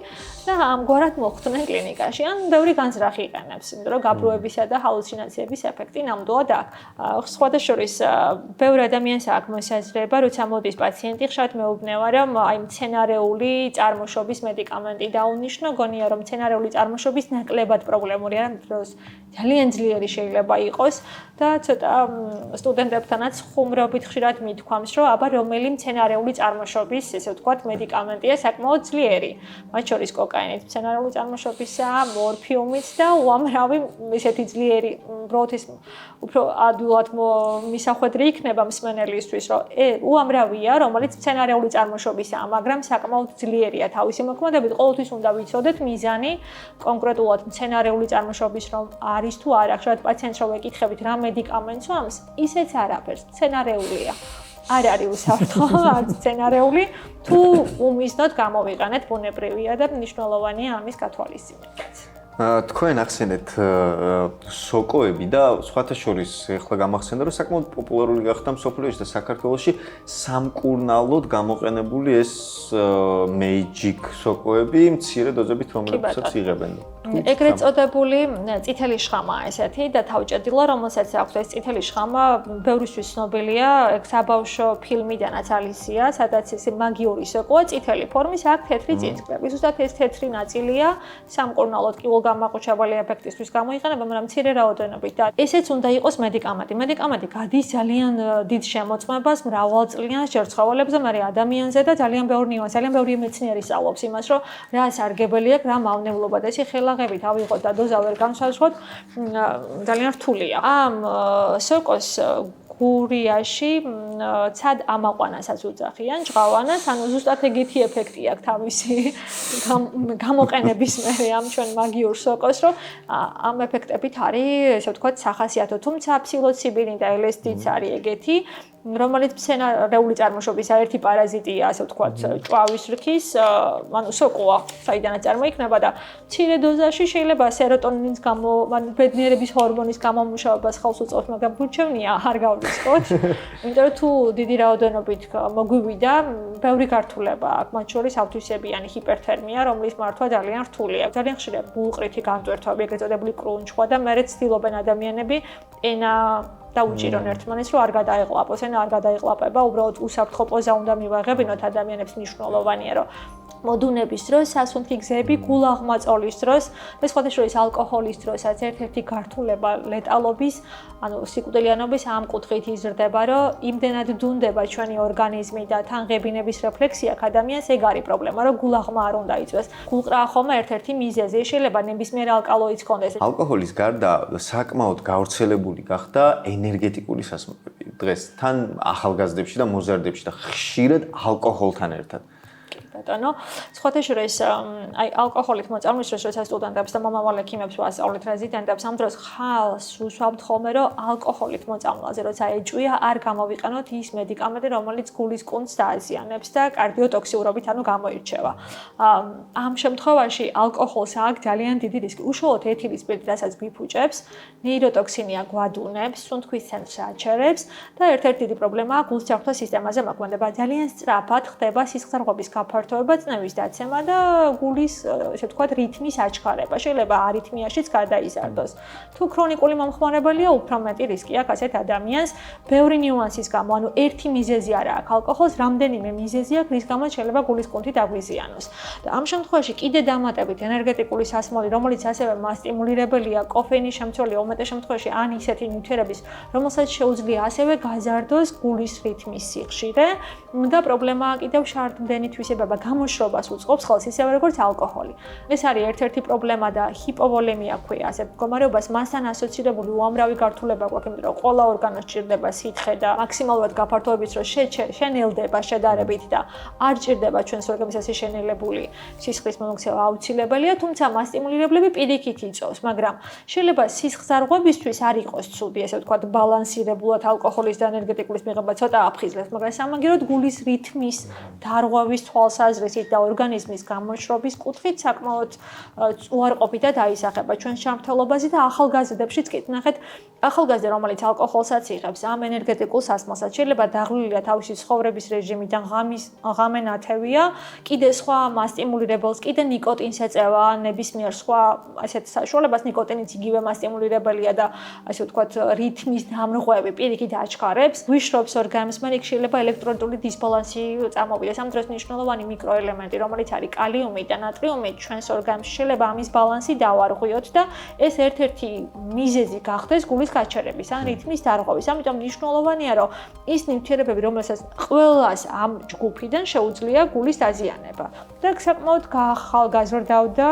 და ამგვარად მოხვდნენ კლინიკაში. ან ბევრი განზრახი იყენებს, იმიტომ რომ გაბრუებისა და ჰალუცინაციების ეფექტი ნამდვილად აქვს. სხვადასხვის ბევრი ადამიანს აქვს მოსაზრება, როცა მოდის პაციენტი, ხშირად მეუბნება, რომ აი მცენარეული წარმოშობის მედიკამენტი დაუნიშნო, გონია რომ მცენარეული წარმოშობის ნაკლებად პრობლემური არა, დროს ძალიან ძლიერი შეიძლება იყოს და ცოტა სტუდენტებთანაც ხუმრობით ხშირად მithქვამს, რომ აბა რომელი მცენარეული წარმოშობის, ესე ვთქვათ, მედიკამენტია საკმაოდ ძლიერი. მათ შორის კოკაინით მცენარეული წარმოშობისაა, მორფიუმით და უამრავი ესეთი ძლიერი პროთის უფრო ადვილად მისახვედრი იქნება მსმენელისთვის, რომ უამრავია, რომელიც მცენარეული წარმოშობისაა, მაგრამ საკმაოდ ძლიერია თავისი მოქმედებით. ყოველთვის უნდა ვიცოდეთ მიზანი კონკრეტულად მცენარეული წარმოშობის რომ არის თუ არა, ხშირად პაციენტს რომ ეკითხებით რა მედიკამენტს ვამს, ისეც არაფერს, მცენარეულია. არ არის უსაფრთხო, არც მცენარეული, თუ უმიზნოდ გამოვიყენეთ ბუნებრივია და მნიშვნელოვანია ამის გათვალისწინებაც. თქვენ ახსენეთ სოკოები და სხვათა შორის ახლა გამახსენდა რომ საკმაოდ პოპულარული გახდა მსოფლიოში და საქართველოში სამკურნალოდ გამოყენებული ეს მეიჯიკ სოკოები მცირე დოზებით რომლებსაც იღებენ. ეგრეთ წოდებული წითელი შხამაა ესეთი და თავჭედილა, რომელსაც აქვს ეს წითელი შხამა, ბევრისთვის ცნობილია, ეგ საბავშვო ფილმიდანაც ალისია, სადაც ეს მაგიური სოკოა წითელი ფორმის, აქვს თეთრი წინწკლები. ზუსტად ეს თეთრი ნაწილია სამკურნალოდ კილოგამაყუჩებელი ეფექტისთვის გამოიყენება, მაგრამ მცირე რაოდენობით და ესეც უნდა იყოს მედიკამენტი. მედიკამენტი გადის ძალიან დიდ შემოწმებას მრავალწლიან შერცხოველებზე, მაგრამ ადამიანზე და ძალიან ბევრი ნიუანსი, ძალიან ბევრი მეცნიერი სწავლობს იმას, რომ რა სარგებელი აქვს, რა მავნებლობა და ეს ხელაღებით ავიღოთ და დოზა ვერ განსაზღვროთ, ძალიან რთულია. ამ სოკოს გურიაში ცად ამაყვანასაც უძახიან, ჭყავანას, ანუ ზუსტად ეგეთი ეფექტი აქვს თავისი გამოყენების მერე ამ ჩვენ მაგიურ სოკოს, რომ ამ ეფექტებით არის, ესე ვთქვათ, სახასიათო, თუმცა ფსილოციბინი და LSD-ც არის ეგეთი, რომელიც მცენარეული წარმოშობისა ერთი პარაზიტია, ასე ვთქვათ, ჭვავის რქის, ანუ სოკოა, საიდანაც წარმოიქმნება და მცირე დოზაში შეიძლება სეროტონინის ბედნიერების ჰორმონის გამომუშავებას ხელს უწყობს, მაგრამ გულჩევნია არ გავრიცხოთ. იმიტომ რომ თუ დიდი რაოდენობით მოგვივიდა, ბევრი გართულება აქვს, მათ შორის ავთვისებიანი ჰიპერთერმია, რომლის მართვა ძალიან რთულია. ძალიან ხშირია ბულყრითი განტვერთვები, ეგრეთ წოდებული კრუნჩხვა და მერე ცდილობენ ადამიანები ენა დაუჭირონ ერთმანეთს, რომ არ გადაეყლაპოს, ენა არ გადაეყლაპება, უბრალოდ უსაფრთხო პოზა უნდა მივაღებინოთ ადამიანებს მნიშვნელოვანია, რომ მოდუნების დროს, სასუნთქი გზები, გულაღმაწოლის დროს და სხვადასხვა ალკოჰოლის დროსაც ერთ-ერთი გართულება ლეტალობის, ანუ სიკვდილიანობის ამ კუთხით იზრდება, რომ იმდენად დუნდება ჩვენი ორგანიზმი და თანღებინების რეფლექსია ადამიანს, ეგ არის პრობლემა, რომ გულაღმა არ უნდა იწვეს. გულყრაა ხომ ერთ-ერთი მიზეზი, შეიძლება ნებისმიერ ალკალოიდს ჰქონდეს. ალკოჰოლის გარდა საკმაოდ გავრცელებული გახდა ენერგეტიკული სასმელები. დღეს თან ახალგაზრდებში და მოზარდებში და ხშირად ალკოჰოლთან ერთად. ბატონო, სხვათა შორის აი ალკოჰოლით მოწამვლის დროს, როცა სტუდენტებს და მომავალ ექიმებს ვასწავლეთ რეზიდენტებს, ამ დროს ხალს უსვამთ ხოლმე, რომ ალკოჰოლით მოწამვლაზე, როცა ეჭვია, არ გამოვიყენოთ ის მედიკამენტი, რომელიც გულის კუნთს დააზიანებს და კარდიოტოქსიურობით ანუ გამოირჩევა. ამ შემთხვევაში ალკოჰოლს აქვს ძალიან დიდი რისკი. უშუალოდ ეთილის სპირტი, რასაც გვიფუჭებს, ნეიროტოქსინია გვადუნებს, სუნთქვის ცენტრს აჩერებს და ერთ-ერთი დიდი პრობლემაა გულსჯავრთა სისტემაზე მოქმედება. ძალიან სწრაფად ხდება სისხლძარღვების გაფართოება, წნევის დაცემა და გულის, ესე ვთქვათ, რითმის აჩქარება. შეიძლება არითმიაშიც გადაიზარდოს. თუ ქრონიკული მომხმარებელია, უფრო მეტი რისკი აქვს ასეთ ადამიანს. ბევრი ნიუანსის გამო, ანუ ერთი მიზეზი არა აქვს ალკოჰოლს, რამდენიმე მიზეზი აქვს, რის გამოც შეიძლება გულის კუნთი დაგვიზიანოს. და ამ შემთხვევაში კიდე დამატებით ენერგეტიკული სასმელი, რომელიც ასევე მასტიმულირებელია, კოფეინის შემცველი, უმეტეს შემთხვევაში ან ისეთი ნივთიერების, რომელსაც შეუძლია ასევე გაზარდოს გულის რითმის სიხშირე და პრობლემაა კიდევ შარდმდენი თვისებება, გამოშრობას უწყობს ხელს ისევე როგორც ალკოჰოლი. ეს არის ერთ-ერთი პრობლემა და ჰიპოვოლემია ქვია ასე მდგომარეობას, მასთან ასოცირებული უამრავი გართულება გვაქვს, იმიტომ რომ ყველა ორგანოს ჭირდება სითხე და მაქსიმალურად გაფართოებით რომ შენელდება შედარებით და არ ჭირდება ჩვენს ორგანიზმის შენელებული სისხლის მონოქცევა აუცილებელია, თუმცა მასტიმულირებლები პირიქით იწვევს, მაგრამ შეიძლება სისხლს დარღვევისთვის არ იყოს ცუდი, ესე ვთქვათ, ბალანსირებულად ალკოჰოლის და ენერგეტიკულის მიღება ცოტა აფხიზლებს, მაგრამ სამაგიეროდ გულის რითმის დარღვევის თვალსაზრისით და ორგანიზმის გამოშრობის კუთხით საკმაოდ უარყოფი და დაისახება ჩვენს ჯანმრთელობაზე და ახალგაზრდებშიც კი ნახეთ, ახალგაზრდა რომელიც ალკოჰოლსაც იღებს, ამ ენერგეტიკულ სასმელსაც შეიძლება დაღლილია თავისი ცხოვრების რეჟიმიდან, ღამე ნათევია, კიდე სხვა მასტიმულირებელს, კიდე ნიკოტინს ეწევა, ნებისმიერ სხვა ასეთ საშუალებას, ნიკოტინიც იგივე მასტიმულირებელია და ასე ვთქვათ, რითმის დამრღვევი პირიქით აჩქარებს, ვიშრობს ორგანიზმს, მაგრამ შეიძლება ელექტროლიტული დისბალანსი წამოვიდეს. ამ დროს მნიშვნელოვანი მიკროელემენტი, რომელიც არის კალიუმი და ნატრიუმი, ჩვენს ორგანიზმში შეიძლება ამის ბალანსი დავარღვიოთ და ეს ერთ-ერთი მიზეზი გახდეს გულის გაჩერების ან რითმის დარღვევის. ამიტომ მნიშვნელოვანია, რომ ის ნივთიერებები, რომელსაც ყველას ამ ჯგუფიდან შეუძლია გულის დაზიანება. და საკმაოდ გაახალგაზრდავდა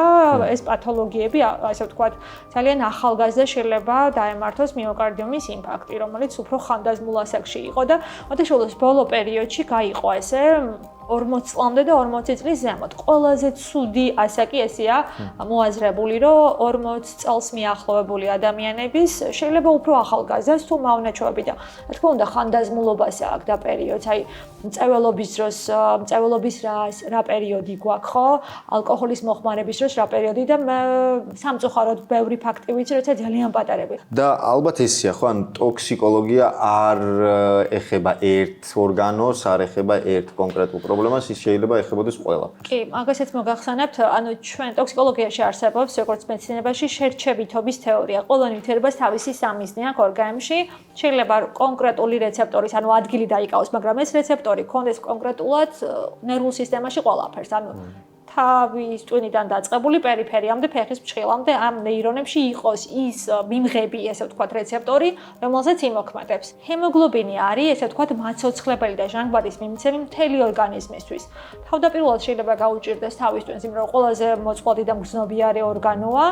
ეს პათოლოგიები, ასე ვთქვათ, ძალიან ახალგაზრდა შეიძლება დაემართოს მიოკარდიუმის ინფარქტი, რომელიც უფრო ხანდაზმულ ასაკში იყო და მოდაშოულოს ბოლო პერიოდში გაიყო ესე 40 წლამდე და 40 წლის ზემოთ. ყველაზე ცუდი ასაკი ესეა მოაზრებული, რომ 40 წელს მიახლოვებული ადამიანების შეიძლება უფრო ახალგაზრდას თუ მავნეჩვეები და რა თქმა უნდა ხანდაზმულობაზე აქვს და პერიოდს, აი მწეველობის დროს, მწეველობის რა პერიოდი გვაქვს, ხო? ალკოჰოლის მოხმარების დროს რა პერიოდი და სამწუხაროდ ბევრი ფაქტი ვიცი, როცა ძალიან პატარები. და ალბათ ესია, ხო, ან ტოქსიკოლოგია არ ეხება ერთ ორგანოს, არ ეხება ერთ კონკრეტულ პრობლემას, ის შეიძლება ეხებოდეს ყველა. კი, მაგასაც მოგახსენებთ, ანუ ჩვენ ტოქსიკოლოგიაში არსებობს, როგორც მეცნიერებაში, შერჩევითობის თეორია. ყველა ნივთიერებას თავისი სამიზნე აქვს ორგანიზმში. შეიძლება კონკრეტული რეცეპტორის, ანუ ადგილი დაიკავოს, მაგრამ ეს რეცეპტორი კონდეს კონკრეტულად ნერვულ სისტემაში ყველაფერს. ანუ თავის ტვინიდან დაწყებული პერიფერიამდე, ფეხის ფრჩხილამდე ამ ნეირონებში იყოს ის მიმღები, ესე ვთქვათ, რეცეპტორი, რომელსაც იმოქმედებს. ჰემოგლობინი არის, ესე ვთქვათ, მაცოცხლებელი და ჟანგბადის მიმცემი მთელი ორგანიზმისთვის. თავდაპირველად შეიძლება გაუჭირდეს თავის ტვინს, იმიტომ რომ ყველაზე მოწყვლადი და მგრძნობიარე ორგანოა,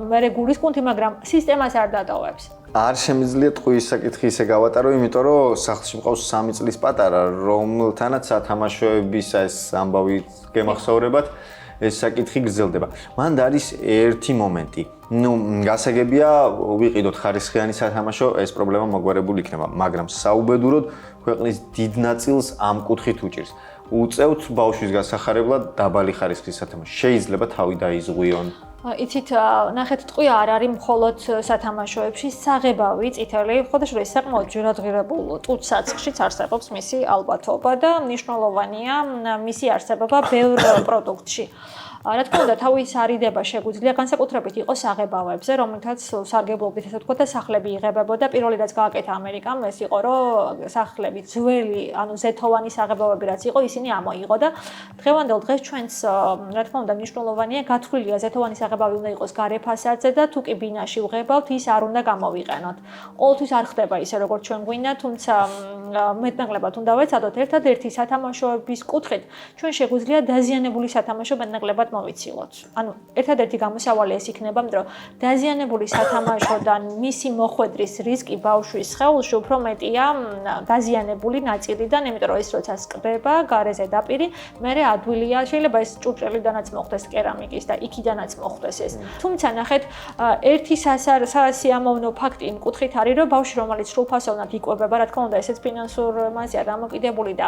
მერე გულის კუნთი, მაგრამ სისტემას არ დატოვებს. არ შემიძლია ტყუის საკითხი ისე გავატარო, იმიტომ რომ სახლში მყავს 3 წლის პატარა, რომელთანაც სათამაშოების ეს ამბავი გემახსოვრებათ, ეს საკითხი გრძელდება. მანდ არის ერთი მომენტი. გასაგებია, ვიყიდოთ ხარისხიანი სათამაშო, ეს პრობლემა მოგვარებული იქნება, მაგრამ საუბედუროდ ქვეყნის დიდ ნაწილს ამ კუთხით უჭირს. უწევთ ბავშვის გასახარებლად დაბალი ხარისხის სათამაშო. შეიძლება თავი დაიზღვიონ. იცით, ნახეთ, ტყვია არ არის მხოლოდ სათამაშოებში, საღებავი, წითელი, ხოდაშუა ეს საკმაოდ ჯერადღირებულ ტუტსაცხშიც არსებობს მისი ალბათობა და მნიშვნელოვანია მისი არსებობა ბევრ პროდუქტში. რა თქმა უნდა, თავის არიდება შეგვიძლია განსაკუთრებით იყოს საღებავებზე, რომელთაც სარგებლობით, ასე ვთქვათ, და სახლები იღებებოდა. პირველი რაც გააკეთა ამერიკამ, ეს იყო, რომ სახლები ძველი, ანუ ზეთოვანი საღებავები რაც იყო, ისინი ამოიღო და დღევანდელ დღეს ჩვენს, რა თქმა უნდა, მნიშვნელოვანია გათვლილია ზეთოვანი საღებავი უნდა იყოს გარე ფასადზე და თუ კი ბინაში ვღებავთ, ის არ უნდა გამოვიყენოთ. ყოველთვის არ ხდება ისე, როგორც ჩვენ გვინდა, თუმცა მეტნაკლებად უნდა ვეცადოთ ერთადერთი სათამაშოების კუთხით, ჩვენ შეგვიძლია დაზიანებული სათამაშო მეტნაკლებად მოვიცილოთ. ანუ ერთადერთი გამოსავალი ეს იქნება, რომ დაზიანებული სათამაშოდან მისი მოხვედრის რისკი ბავშვის სხეულში უფრო მეტია დაზიანებული ნაწილიდან, იმიტომ რომ ეს როცა სკდება, გარე ზედაპირი, მერე ადვილია, შეიძლება ეს ჭურჭელიდანაც მოხდეს კერამიკის და იქიდანაც მოხდეს ეს. თუმცა ნახეთ, ერთი სასიამოვნო ფაქტი იმ კუთხით არის, რომ ბავშვი რომელიც სრულფასოვნად იკვებება, რა თქმა უნდა, ესეც ფინანსურ მასია დამოკიდებული და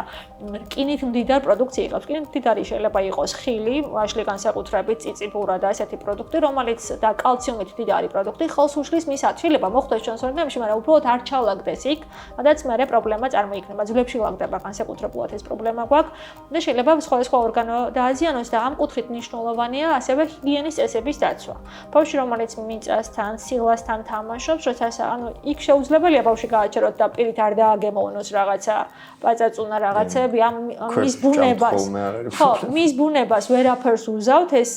რკინით მდიდარ პროდუქცია იყოს. რკინით მდიდარი შეიძლება იყოს ხილი, ვაშლი განსაკუთრებით წიწიბურა და ესეთი პროდუქტი, რომელიც და კალციუმით მდიდარი პროდუქტი ხელს უშლის მისად. შეიძლება მოხდეს ჩვენს ორგანიზმში, მაგრამ უბრალოდ არ ჩალაგდეს იქ, სადაც მერე პრობლემა წარმოიქმნება. ძვლებში ლაგდება განსაკუთრებულად ეს პრობლემა გვაქვს და შეიძლება სხვადასხვა ორგანო დააზიანოს და ამ კუთხით მნიშვნელოვანია ასევე ჰიგიენის წესების დაცვა. ბავშვი რომელიც მიწასთან, სილასთან თამაშობს, როცა ანუ იქ შეუძლებელია ბავშვი გააჩეროთ და პირით არ დააგემოვნოს მიიღოს რაღაცა პაწაწუნა რაღაცები, მის ბუნებას. ხო, მის ბუნებას ვერაფერს უზავთ, ეს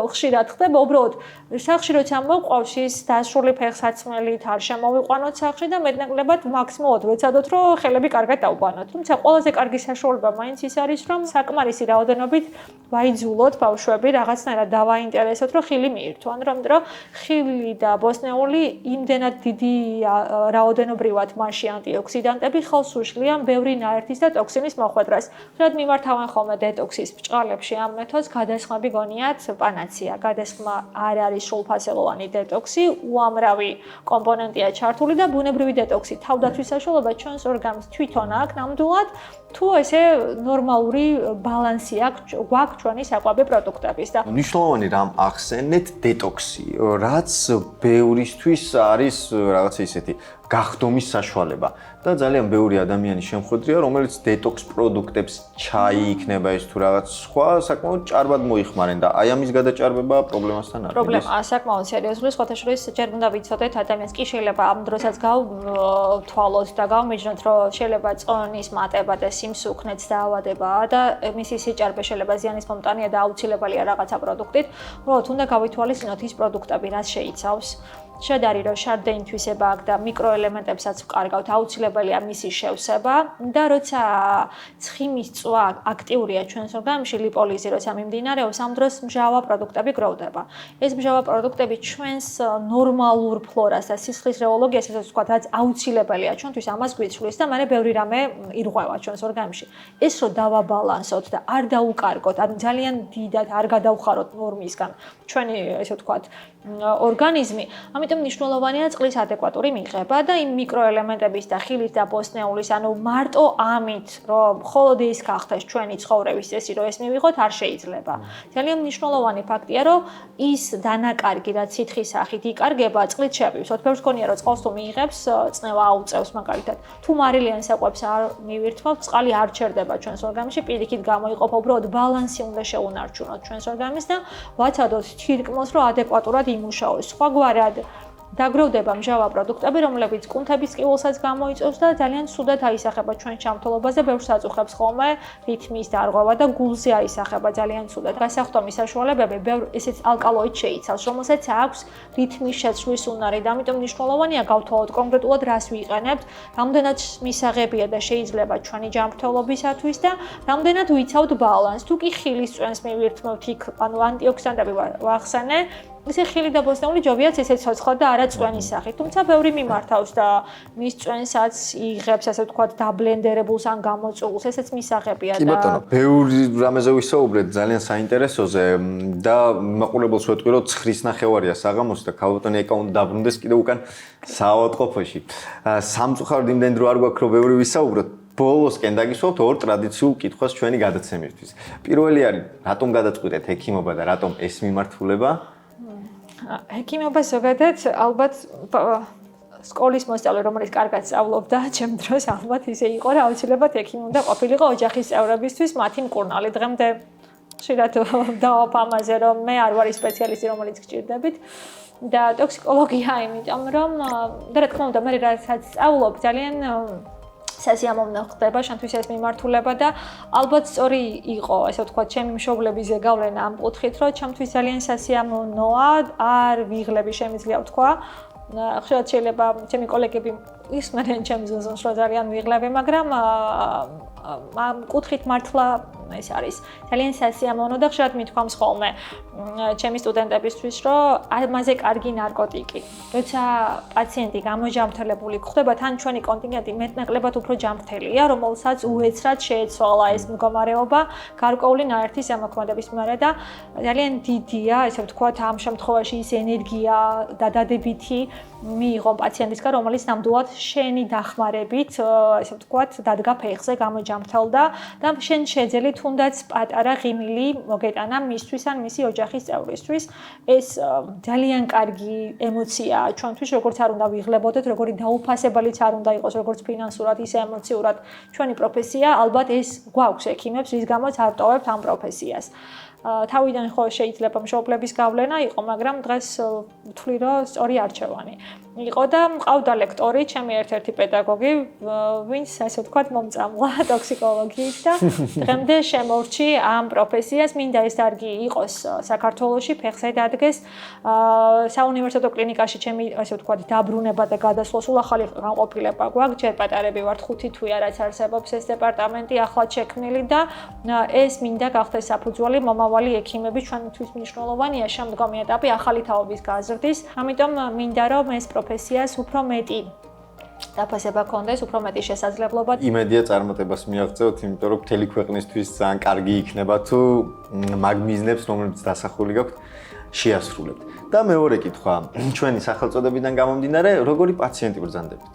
ხშირად ხდება, უბრალოდ სახში როცა მოყვავს ის დასრული ფეხსაცმელით არ შემოვიყვანოთ სახში და მეტნაკლებად მაქსიმალურად ვეცადოთ, რომ ხელები კარგად დავყვანოთ. თუმცა ყველაზე კარგი საშუალება მაინც ის არის, რომ საკმარისი რაოდენობით ვაიძულოთ ბავშვები რაღაცნაირად დავაინტერესოთ, რომ ხილი მიირთვან, რომ ხილი და ბოსტნეული იმდენად დიდი რაოდენობრივად მასში ანტიოქსიდანტები ხელს უშლიან ბევრი ნაერთის და ტოქსინის მოხვედრას. ხშირად მიმართავენ ხოლმე დეტოქსის ბჭყალებში ამ მეთოდს, გადასხმები გონიათ პანაცეა. გადასხმა არ არის სრულფასელოვანი დეტოქსი, უამრავი კომპონენტია ჩართული და ბუნებრივი დეტოქსი თავდაცვის საშუალება ჩვენს ორგანიზმს თვითონ აქვს ნამდვილად, თუ ესე ნორმალური ბალანსი გვაქვს ჩვენი საკვები პროდუქტების და მნიშვნელოვანი რამ ახსენეთ დეტოქსი, რაც ბევრისთვის არის რაღაცა ისეთი გახდომის საშუალება და ძალიან ბევრი ადამიანი შემხვედრია, რომელიც დეტოქს პროდუქტებს, ჩაი იქნება ეს თუ რაღაც სხვა, საკმაოდ ჭარბად მოიხმარენ და აი ამის გადაჭარბება პრობლემასთან არის. პრობლემაა საკმაოდ სერიოზული, სხვათა შორის ჯერ უნდა ვიცოდეთ ადამიანს კი შეიძლება ამ დროსაც გავთვალოთ და გავმიჯნოთ, რომ შეიძლება წონის მატება და სიმსუქნეც დაავადებაა და მისი სიჭარბე შეიძლება ზიანის მომტანია და აუცილებელია რაღაცა პროდუქტით, უბრალოდ უნდა გავითვალისწინოთ ის პროდუქტები, რაც შეიცავს. შედარი რომ შარდეინთვისება აქვს და მიკროელემენტებსაც ვკარგავთ, აუცილებელია მისი შევსება და როცა ცხიმის წვა აქტიურია ჩვენს ორგანიზმში, ლიპოლიზი როცა მიმდინარეობს, ამ დროს მჟავა პროდუქტები გროვდება. ეს მჟავა პროდუქტები ჩვენს ნორმალურ ფლორას და სისხლის რეოლოგიას, ასე ვთქვათ, რაც აუცილებელია ჩვენთვის, ამას გვიცვლის და მერე ბევრი რამე ირღვევა ჩვენს ორგანიზმში. ეს რო დავაბალანსოთ და არ დაუკარგოთ, ანუ ძალიან დიდად არ გადავხაროთ ნორმისგან ჩვენი, ასე ვთქვათ, ორგანიზმი, ამიტომ მნიშვნელოვანია წყლის ადეკვატური მიღება და იმ მიკროელემენტების და ხილის და ბოსტნეულის, ანუ მარტო ამით, რომ მხოლოდ ის გახდეს ჩვენი ცხოვრების წესი, რომ ეს მივიღოთ, არ შეიძლება. ძალიან მნიშვნელოვანი ფაქტია, რომ ის დანაკარგი, რაც სითხის სახით იკარგება, წყლით შევივსოთ. ბევრს გქონია, რომ წყალს თუ მიიღებს, წნევა აუწევს მაგალითად. თუ მარილიან საკვებს არ მივირთმევთ, წყალი არ ჩერდება ჩვენს ორგანიზმში, პირიქით გამოიყოფა, უბრალოდ ბალანსი უნდა შეუნარჩუნოთ ჩვენს ორგანიზმს და ვაცადოთ თირკმელს, რომ ადეკვატურად იმუშაოს. სხვაგვარად დაგროვდება მჟავა პროდუქტები, რომლებიც კუნთების კივილსაც გამოიწვევს და ძალიან ცუდად აისახება ჩვენს ჯანმრთელობაზე, ბევრს აწუხებს ხოლმე რითმის დარღვევა და გულზე აისახება ძალიან ცუდად. გასახდომის საშუალებები ბევრ ესეც ალკალოიდ შეიცავს, რომელსაც აქვს რითმის შეცვლის უნარი და ამიტომ მნიშვნელოვანია გავთვალოთ კონკრეტულად რას ვიყენებთ, რამდენად მისაღებია და შეიძლება ჩვენი ჯანმრთელობისათვის და რამდენად ვიცავთ ბალანსს. თუ კი ხილის წვენს მივირთმევთ იქ, ანუ ანტიოქსიდანტები ვახსენე, ესე ხილი და ბოსტნეული ჯობიათ ესე ცოცხლად და არა წვენის სახით. თუმცა ბევრი მიმართავს და მის წვენსაც იღებს, ასე ვთქვათ, დაბლენდერებულს ან გამოწვეულს, ესეც მისაღებია და კი ბატონო, ბევრი რამეზე ვისაუბრეთ, ძალიან საინტერესოზე და მაყურებელს ვეტყვი, რომ ცხრის ნახევარია საღამოს და ქალბატონი ეკა უნდა დაბრუნდეს კიდევ უკან საავადმყოფოში. სამწუხაროდ იმდენ დრო არ გვაქვს, რომ ბევრი ვისაუბროთ. ბოლოსკენ დაგისვავთ ორ ტრადიციულ კითხვას ჩვენი გადაცემისთვის. პირველი არის, რატომ გადაწყვიტეთ ექიმობა და რატომ ეს მიმართულება? ექიმობა ზოგადად ალბათ სკოლის მოსწავლე, რომელიც კარგად სწავლობდა, ჩემ დროს ალბათ ისე იყო, რომ აუცილებლად ექიმი უნდა ყოფილიყო ოჯახის წევრებისთვის მათი მკურნალი. დღემდე ხშირად დავაყ ამაზე, რომ მე არ ვარ სპეციალისტი, რომელიც გჭირდებით და ტოქსიკოლოგია, იმიტომ რომ და რა თქმა უნდა, მე რასაც სწავლობ, ძალიან სასიამოვნო ხდება შენთვის ეს მიმართულება და ალბათ სწორი იყო, ესე ვთქვათ, ჩემი მშობლების ზეგავლენა ამ კუთხით, რომ ჩემთვის ძალიან სასიამოვნოა, არ ვიღლები შემიძლია ვთქვა. ხშირად შეიძლება ჩემი კოლეგები ისმენ ჩემს ზონს, რომ ძალიან ვიღლები, მაგრამ ამ კუთხით მართლა ეს არის ძალიან სასიამოვნო და ხშირად მithქვამს ხოლმე ჩემი სტუდენტებისთვის, რომ ამაზე კარგი ნარკოტიკი. როცა პაციენტი გამოჯამრთელებული ხდება, თან ჩვენი კონტინგენტი მეტნაკლებად უფრო ჯამრთელია, რომელსაც უეცრად შეეცვალა ეს მდგომარეობა გარკვეული ნაერთის ზემოქმედების მიმართ და ძალიან დიდია, ესე ვთქვათ, ამ შემთხვევაში ის ენერგია და დადებითი მიიღო პაციენტისგან, რომელიც ნამდვილად შენი დახმარებით, ესე ვთქვათ, დადგა ფეხზე, გამოჯამრთელდა და შენ შეძელი თუნდაც პატარა ღიმილი მოგეტანა მისთვის ან მისი ოჯახის წევრისთვის. ეს ძალიან კარგი ემოციაა ჩვენთვის, როგორც არ უნდა ვიღლებოდეთ, როგორი დაუფასებელიც არ უნდა იყოს, როგორც ფინანსურად, ისე ემოციურად ჩვენი პროფესია, ალბათ ეს გვაქვს ექიმებს, რის გამოც არ ტოვებთ ამ პროფესიას. თავიდან ხო შეიძლება მშობლების გავლენა იყო, მაგრამ დღეს ვთვლი, რომ სწორი არჩევანი იყო და მყავდა ლექტორი, ჩემი ერთ-ერთი პედაგოგი, ვინც ასე ვთქვათ, მომწამლა ტოქსიკოლოგიით და დღემდე შემორჩი ამ პროფესიას, მინდა ეს დარგი იყოს საქართველოში, ფეხზე დადგეს. საუნივერსიტეტო კლინიკაში ჩემი ასე ვთქვათ, დაბრუნება და გადასვლა სულ ახალი განყოფილება გვაქვს, ჯერ პატარები ვართ 5 თვე რაც არსებობს ეს დეპარტამენტი ახლად შექმნილი და ეს მინდა გახდეს საფუძველი მომავალი ექიმების ჩვენთვის მნიშვნელოვანია შემდგომი ეტაპი ახალი თაობის გაზრდის. ამიტომ მინდა რომ ეს პროფესიას უფრო მეტი დაფასება ქონდეს, უფრო მეტი შესაძლებლობა. იმედია წარმატებას მიაღწევთ, იმიტომ რომ მთელი ქვეყნისთვის ძალიან კარგი იქნება თუ მაგ მიზნებს, რომლებიც დასახული გაქვთ, შეასრულებთ. და მეორე კითხვა, ჩვენი სახელწოდებიდან გამომდინარე, როგორი პაციენტი ბრძანდებით?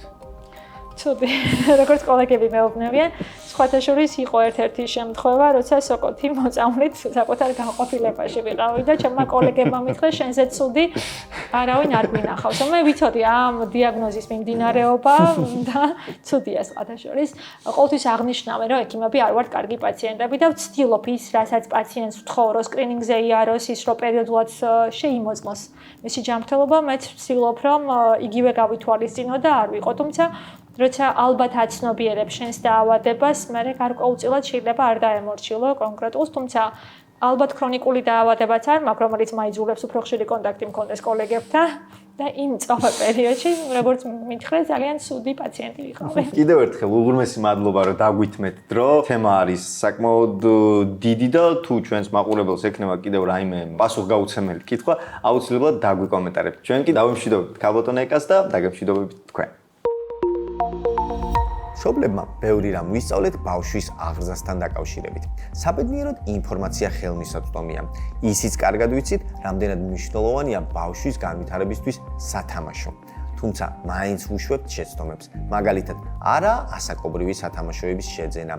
ცუდი, როგორც კოლეგები მეუბნებიან, სხვათა შორის იყო ერთ-ერთი შემთხვევა, როცა სოკოთი მოწამვლით საკუთარ განყოფილებაში ვიყავი და ჩემმა კოლეგებმა მითხრეს, შენზე ცუდი არავინ არ გვინახავს. მე ვიცოდი ამ დიაგნოზის მიმდინარეობა და ცუდია სხვათა შორის. ყოველთვის აღნიშნავენ, რომ ექიმები არ ვართ კარგი პაციენტები და ვცდილობ ის, რასაც პაციენტს ვთხოვ, რომ სკრინინგზე იაროს, ის რომ პერიოდულად შეიმოწმოს მისი ჯანმრთელობა, მეც ვცდილობ, რომ იგივე გავითვალისწინო და არ ვიყო, თუმცა როცა ალბათ აცნობიერებს შენს დაავადებას, მე გარკვეულწილად შეიძლება არ დაემორჩილო კონკრეტულს, თუმცა ალბათ ქრონიკული დაავადებაც არ მაქვს, რომელიც მაიძულებს უფრო ხშირი კონტაქტი მქონდეს კოლეგებთან და იმ წოთა პერიოდში, როგორც მითხრე, ძალიან ცუდი პაციენტი ვიყავი. კიდევ ერთხელ უღრმესი მადლობა, რომ დაგვითმეთ დრო. თემა არის საკმაოდ დიდი და თუ ჩვენს მაყურებელს ექნება კიდევ რაიმე პასუხგაუცემელი კითხვა, აუცილებლად დაგვიკომენტარებთ. ჩვენ კი დავემშვიდობებთ ქალბატონ ეკას და დაგემშვიდობებით თქვენ. მშობლებმა ბევრი რამ ვისწავლეთ ბავშვის აღზრდასთან დაკავშირებით. საბედნიეროდ ინფორმაცია ხელმისაწვდომია. ისიც კარგად ვიცით, რამდენად მნიშვნელოვანია ბავშვის განვითარებისთვის სათამაშო. თუმცა მაინც ვუშვებთ შეცდომებს. მაგალითად, არა ასაკობრივი სათამაშოების შეძენა.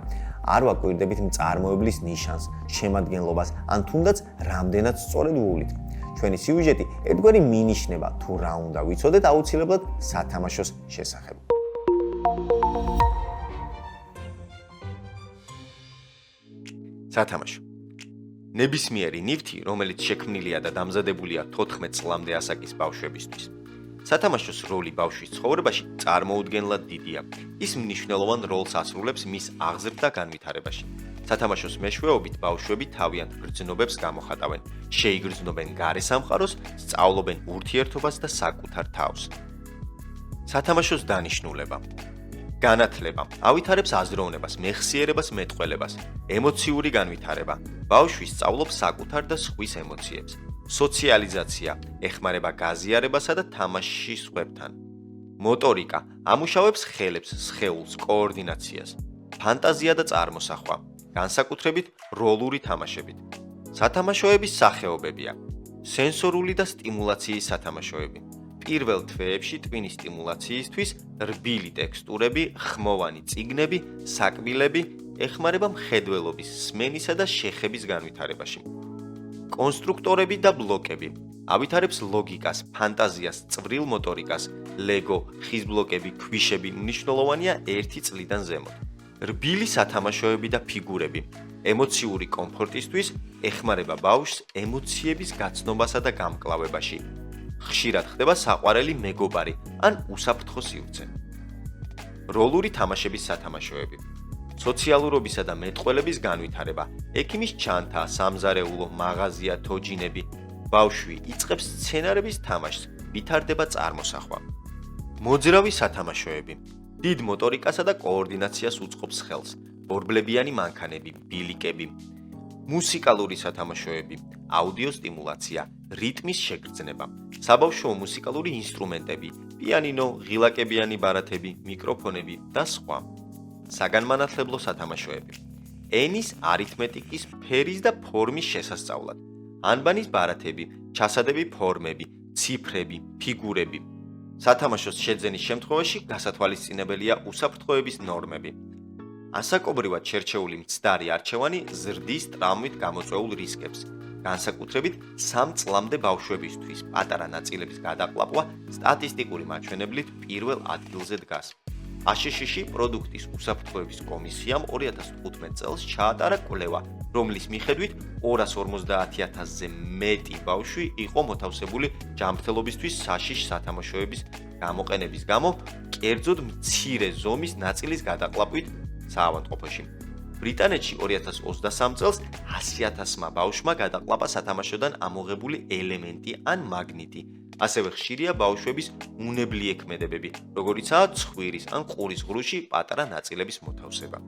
არ ვაკვირდებით მწარმოებლის ნიშანს, შემადგენლობას, ან თუნდაც რამდენად სწორედ ვუვლით. ჩვენი სიუჟეტი ერთგვარი მინიშნება, თუ რა უნდა ვიცოდეთ აუცილებლად სათამაშოს შესახებ. სათამაშო. ნებისმიერი ნივთი, რომელიც შექმნილია და დამზადებულია 14 წლამდე ასაკის ბავშვებისთვის. სათამაშოს როლი ბავშვის ცხოვრებაში წარმოუდგენლად დიდია. ის მნიშვნელოვან როლს ასრულებს მის აღზრდა განვითარებაში. სათამაშოს მეშვეობით ბავშვები თავიანთ გრძნობებს გამოხატავენ, შეიგრძნობენ გარე სამყაროს, სწავლობენ ურთიერთობას და საკუთარ თავს. სათამაშოს დანიშნულება განათლება ავითარებს აზროვნებას, მეხსიერებას, მეტყველებას, ემოციური განვითარება. ბავშვი სწავლობს საკუთარ და სხვის ემოციებს. სოციალიზაცია ეხმარება გაზიარებასა და თამაშში სხვებთან. მოტორიკა ამუშავებს ხელებს, სხეულს, კოორდინაციას. ფანტაზია და წარმოსახვა, განსაკუთრებით როლური თამაშებით. სათამაშოების სახეობებია: სენსორული და სტიმულაციის სათამაშოები. პირველ თვეებში ტვინის სტიმულაციისთვის რბილი ტექსტურები, ხმოვანი წიგნები, საკბილები ეხმარება მხედველობის, სმენისა და შეხების განვითარებაში. კონსტრუქტორები და ბლოკები ავითარებს ლოგიკას, ფანტაზიას, წვრილ მოტორიკას, ლეგო, ხის ბლოკები, ქვიშები მნიშვნელოვანია 1 წლიდან ზემოთ. რბილი სათამაშოები და ფიგურები ემოციური კომფორტისთვის ეხმარება ბავშვს ემოციების გაცნობასა და გამკლავებაში. ხშირად ხდება საყვარელი მეგობარი ან უსაფრთხო სივრცე. როლური თამაშების სათამაშოები სოციალურობისა და მეტყველების განვითარება, ექიმის ჩანთა, სამზარეულო, მაღაზია, თოჯინები. ბავშვი იწყებს სცენარების თამაშს, ვითარდება წარმოსახვა. მოძრავი სათამაშოები დიდ მოტორიკასა და კოორდინაციას უწყობს ხელს, ბორბლებიანი მანქანები, ბილიკები. მუსიკალური სათამაშოები, აუდიო სტიმულაცია, რიტმის შეგრძნება, საბავშვო მუსიკალური ინსტრუმენტები, პიანინო, ღილაკებიანი ბარათები, მიკროფონები და სხვა. საგანმანათლებლო სათამაშოები, ენის, არითმეტიკის, ფერის და ფორმის შესასწავლად, ანბანის ბარათები, ჩასადები ფორმები, ციფრები, ფიგურები. სათამაშოს შეძენის შემთხვევაში გასათვალისწინებელია უსაფრთხოების ნორმები. ასაკობრივად შერჩეული მცდარი არჩევანი ზრდის ტრამვით გამოწვეულ რისკებს, განსაკუთრებით 3 წლამდე ბავშვებისთვის პატარა ნაწილების გადაყლაპვა სტატისტიკური მაჩვენებლით პირველ ადგილზე დგას. აშშ პროდუქტის უსაფრთხოების კომისიამ 2015 წელს ჩაატარა კვლევა რომლის მიხედვით 250,000-ზე მეტი ბავშვი იყო მოთავსებული ჯანმრთელობისთვის საშიშ სათამაშოების გამოყენების გამო, კერძოდ მცირე ზომის ნაწილის გადაყლაპვით საავადმყოფოში. ბრიტანეთში 2023 წელს 100,000-მა ბავშვმა გადაყლაპა სათამაშოდან ამოღებული ელემენტი ან მაგნიტი. ასევე ხშირია ბავშვების უნებლი ექმედებები, როგორიცაა ცხვირის ან ყურის ღრუში პატარა ნაწილების მოთავსება.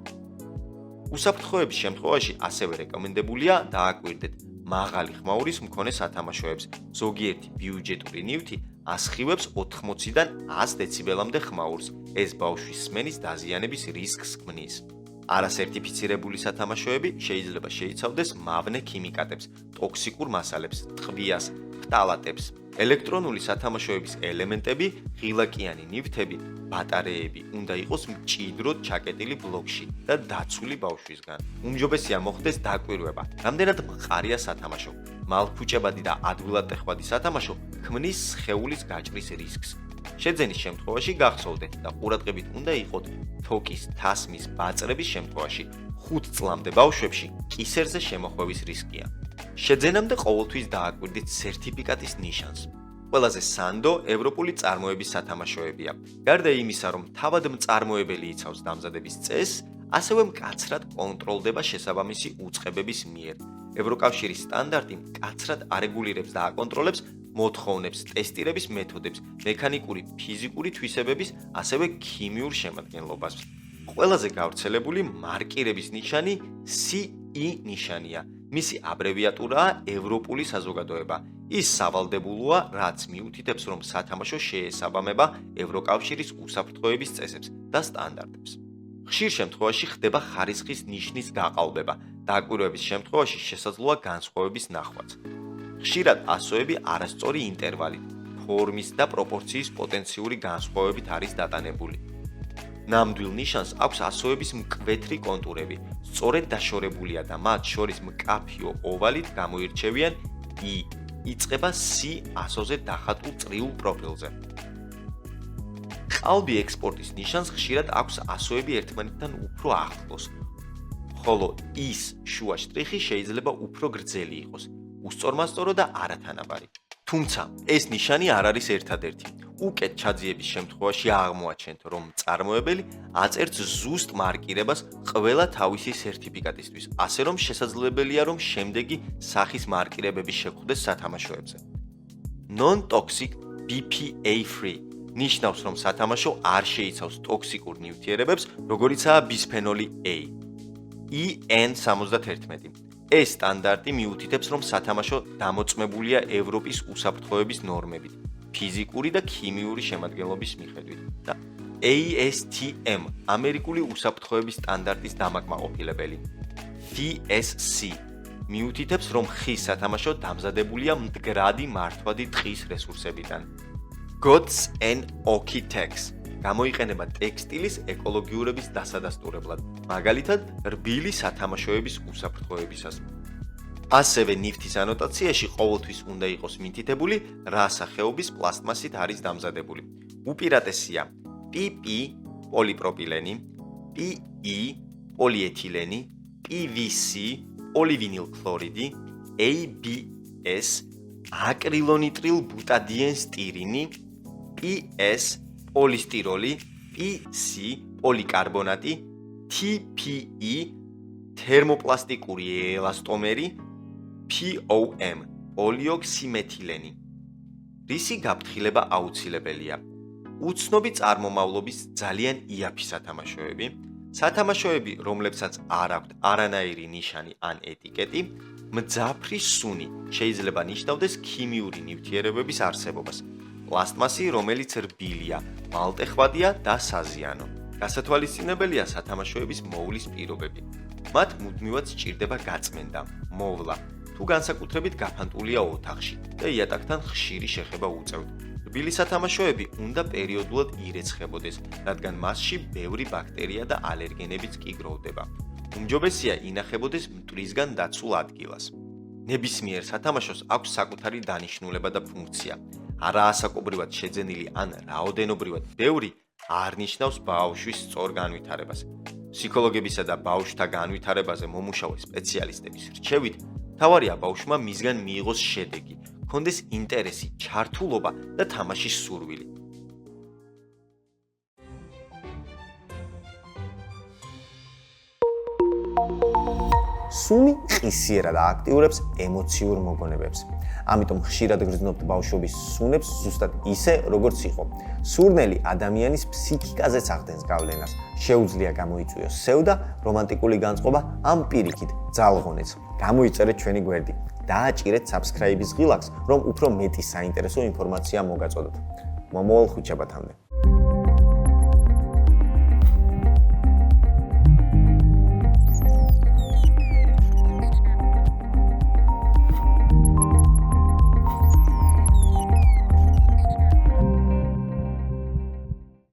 უსაფრთხოების შემთხვევაში ასევე რეკომენდებულია დააკვირდეთ მაღალი ხმაურის მქონე სათამაშოებს. ზოგიერთი ბიუჯეტური ნივთი ასხივებს 80-დან 100 დეციბელამდე ხმაურს. ეს ბავშვის სმენის დაზიანების რისკს ქმნის. არასერტიფიცირებული სათამაშოები შეიძლება შეიცავდეს მავნე ქიმიკატებს, ტოქსიკურ მასალებს, ტყვიას, ფტალატებს. ელექტრონული სათამაშოების ელემენტები, ღილაკიანი ნივთები, ბატარეები უნდა იყოს მჭიდროდ ჩაკეტილი ბლოკში და დაცული ბავშვისგან. უმჯობესია მოხდეს დაკვირვება, რამდენად მყარია სათამაშო. მალფუჭებადი და ადვილად სათამაშო ქმნის სხეულის გაჭრის რისკს. შეძენის შემთხვევაში გახსოვდეთ და ყურადღებით უნდა იყოთ თოკის, თასმის, ბაწრების შემთხვევაში 5 წლამდე ბავშვებში კისერზე შემოხვევის რისკია. შეძენამდე ყოველთვის დააკვირდით სერტიფიკატის ნიშანს. ყველაზე სანდო ევროპული წარმოების სათამაშოებია. გარდა იმისა, რომ თავად მწარმოებელი იცავს დამზადების წესს, ასევე მკაცრად კონტროლდება შესაბამისი უწყებების მიერ. ევროკავშირის სტანდარტი მკაცრად არეგულირებს და აკონტროლებს მოთხოვნებს, ტესტირების მეთოდებს, მექანიკური, ფიზიკური თვისებების, ასევე ქიმიურ შემადგენლობას. ყველაზე გავრცელებული მარკირების ნიშანი CE ნიშანია. მისი აბრევიატურაა ევროპული საზოგადოება. ის სავალდებულოა, რაც მიუთითებს, რომ სათამაშო შეესაბამება ევროკავშირის უსაფრთხოების წესებს და სტანდარტებს. ხშირ შემთხვევაში ხდება ხარისხის ნიშნის გაყალბება. დაკვირვების შემთხვევაში შესაძლოა განსხვავების ნახვაც. ხშირად ასოები არასწორი ინტერვალით, ფორმის და პროპორციის პოტენციური განსხვავებით არის დატანებული. ნამდვილ ნიშანს აქვს ასოების მკვეთრი კონტურები, სწორედ დაშორებულია და მათ შორის მკაფიო ოვალით გამოირჩევიან I. იწყება C ასოზე დახატულ წრიულ პროფილზე. ყალბი ექსპორტის ნიშანს ხშირად აქვს ასოები ერთმანეთთან უფრო ახლოს, ხოლო ის შუა შტრიხი შეიძლება უფრო გრძელი იყოს, უსწორმასწორო და არათანაბარი. თუმცა ეს ნიშანი არ არის ერთადერთი. უკეთ ჩაძიების შემთხვევაში აღმოაჩენთ, რომ მწარმოებელი აწერს ზუსტ მარკირებას ყველა თავისი სერტიფიკატისთვის, ასე რომ შესაძლებელია, რომ შემდეგი სახის მარკირებები შეხვდეს სათამაშოებზე. Non-toxic BPA free ნიშნავს, რომ სათამაშო არ შეიცავს ტოქსიკურ ნივთიერებებს, როგორიცაა ბისფენოლი A. EN71. ეს სტანდარტი მიუთითებს, რომ სათამაშო დამოწმებულია ევროპის უსაფრთხოების ნორმებით, ფიზიკური და ქიმიური შემადგენლობის მიხედვით და ASTM ამერიკული უსაფრთხოების სტანდარტის დამაკმაყოფილებელი. FSC მიუთითებს, რომ ხის სათამაშო დამზადებულია მდგრადი მართვადი ტყის რესურსებიდან. GOTS and OKI-TEX გამოიყენება ტექსტილის ეკოლოგიურების დასადასტურებლად, მაგალითად, რბილი სათამაშოების უსაფრთხოებისას. ასევე ნივთის ანოტაციაში ყოველთვის უნდა იყოს მითითებული, რა სახეობის პლასტმასით არის დამზადებული. უპირატესია PP პოლიპროპილენი, PE პოლიეთილენი, PVC პოლივინილ ქლორიდი, ABS აკრილონიტრილ ბუტადიენ სტირინი, PS პოლისტიროლი, PC პოლიკარბონატი, TPE თერმოპლასტიკური ელასტომერი, POM პოლიოქსიმეთილენი. რისი გაფრთხილება აუცილებელია? უცნობი წარმომავლობის ძალიან იაფი სათამაშოები, სათამაშოები, რომლებსაც არ აქვთ არანაირი ნიშანი ან ეტიკეტი, მძაფრი სუნი შეიძლება ნიშნავდეს ქიმიური ნივთიერებების არსებობას. პლასტმასი, რომელიც რბილია, მალტეხვადია და საზიანო. გასათვალისწინებელია სათამაშოების მოვლის პირობები. მათ მუდმივად სჭირდება გაწმენდა, მოვლა, თუ განსაკუთრებით გაფანტულია ოთახში და იატაკთან ხშირი შეხება უწევთ. რბილი სათამაშოები უნდა პერიოდულად ირეცხებოდეს, რადგან მასში ბევრი ბაქტერია და ალერგენებიც კი გროვდება. უმჯობესია ინახებოდეს მტვრისგან დაცულ ადგილას. ნებისმიერ სათამაშოს აქვს საკუთარი დანიშნულება და ფუნქცია. არაასაკობრივად შეძენილი ან რაოდენობრივად ბევრი არ ნიშნავს ბავშვის სწორ განვითარებას. ფსიქოლოგებისა და ბავშვთა განვითარებაზე მომუშავე სპეციალისტების რჩევით, თავარია ბავშვმა მისგან მიიღოს შედეგი, ჰქონდეს ინტერესი, ჩართულობა და თამაშის სურვილი. სუნი ყისიერად აქტიურებს ემოციურ მოგონებებს. ამიტომ ხშირად გრძნობთ ბავშვობის სუნებს ზუსტად ისე, როგორც იყო. სურნელი ადამიანის ფსიქიკაზეც ახდენს გავლენას. შეუძლია გამოიწვიოს სევდა, რომანტიკული განწყობა ამ პირიქით ძალღონეც. გამოიწერეთ ჩვენი გვერდი. დააჭირეთ subscribe-ის ღილაკს, რომ უფრო მეტი საინტერესო ინფორმაცია მოგაწოდოთ. მომავალ ხუთშაბათამდე.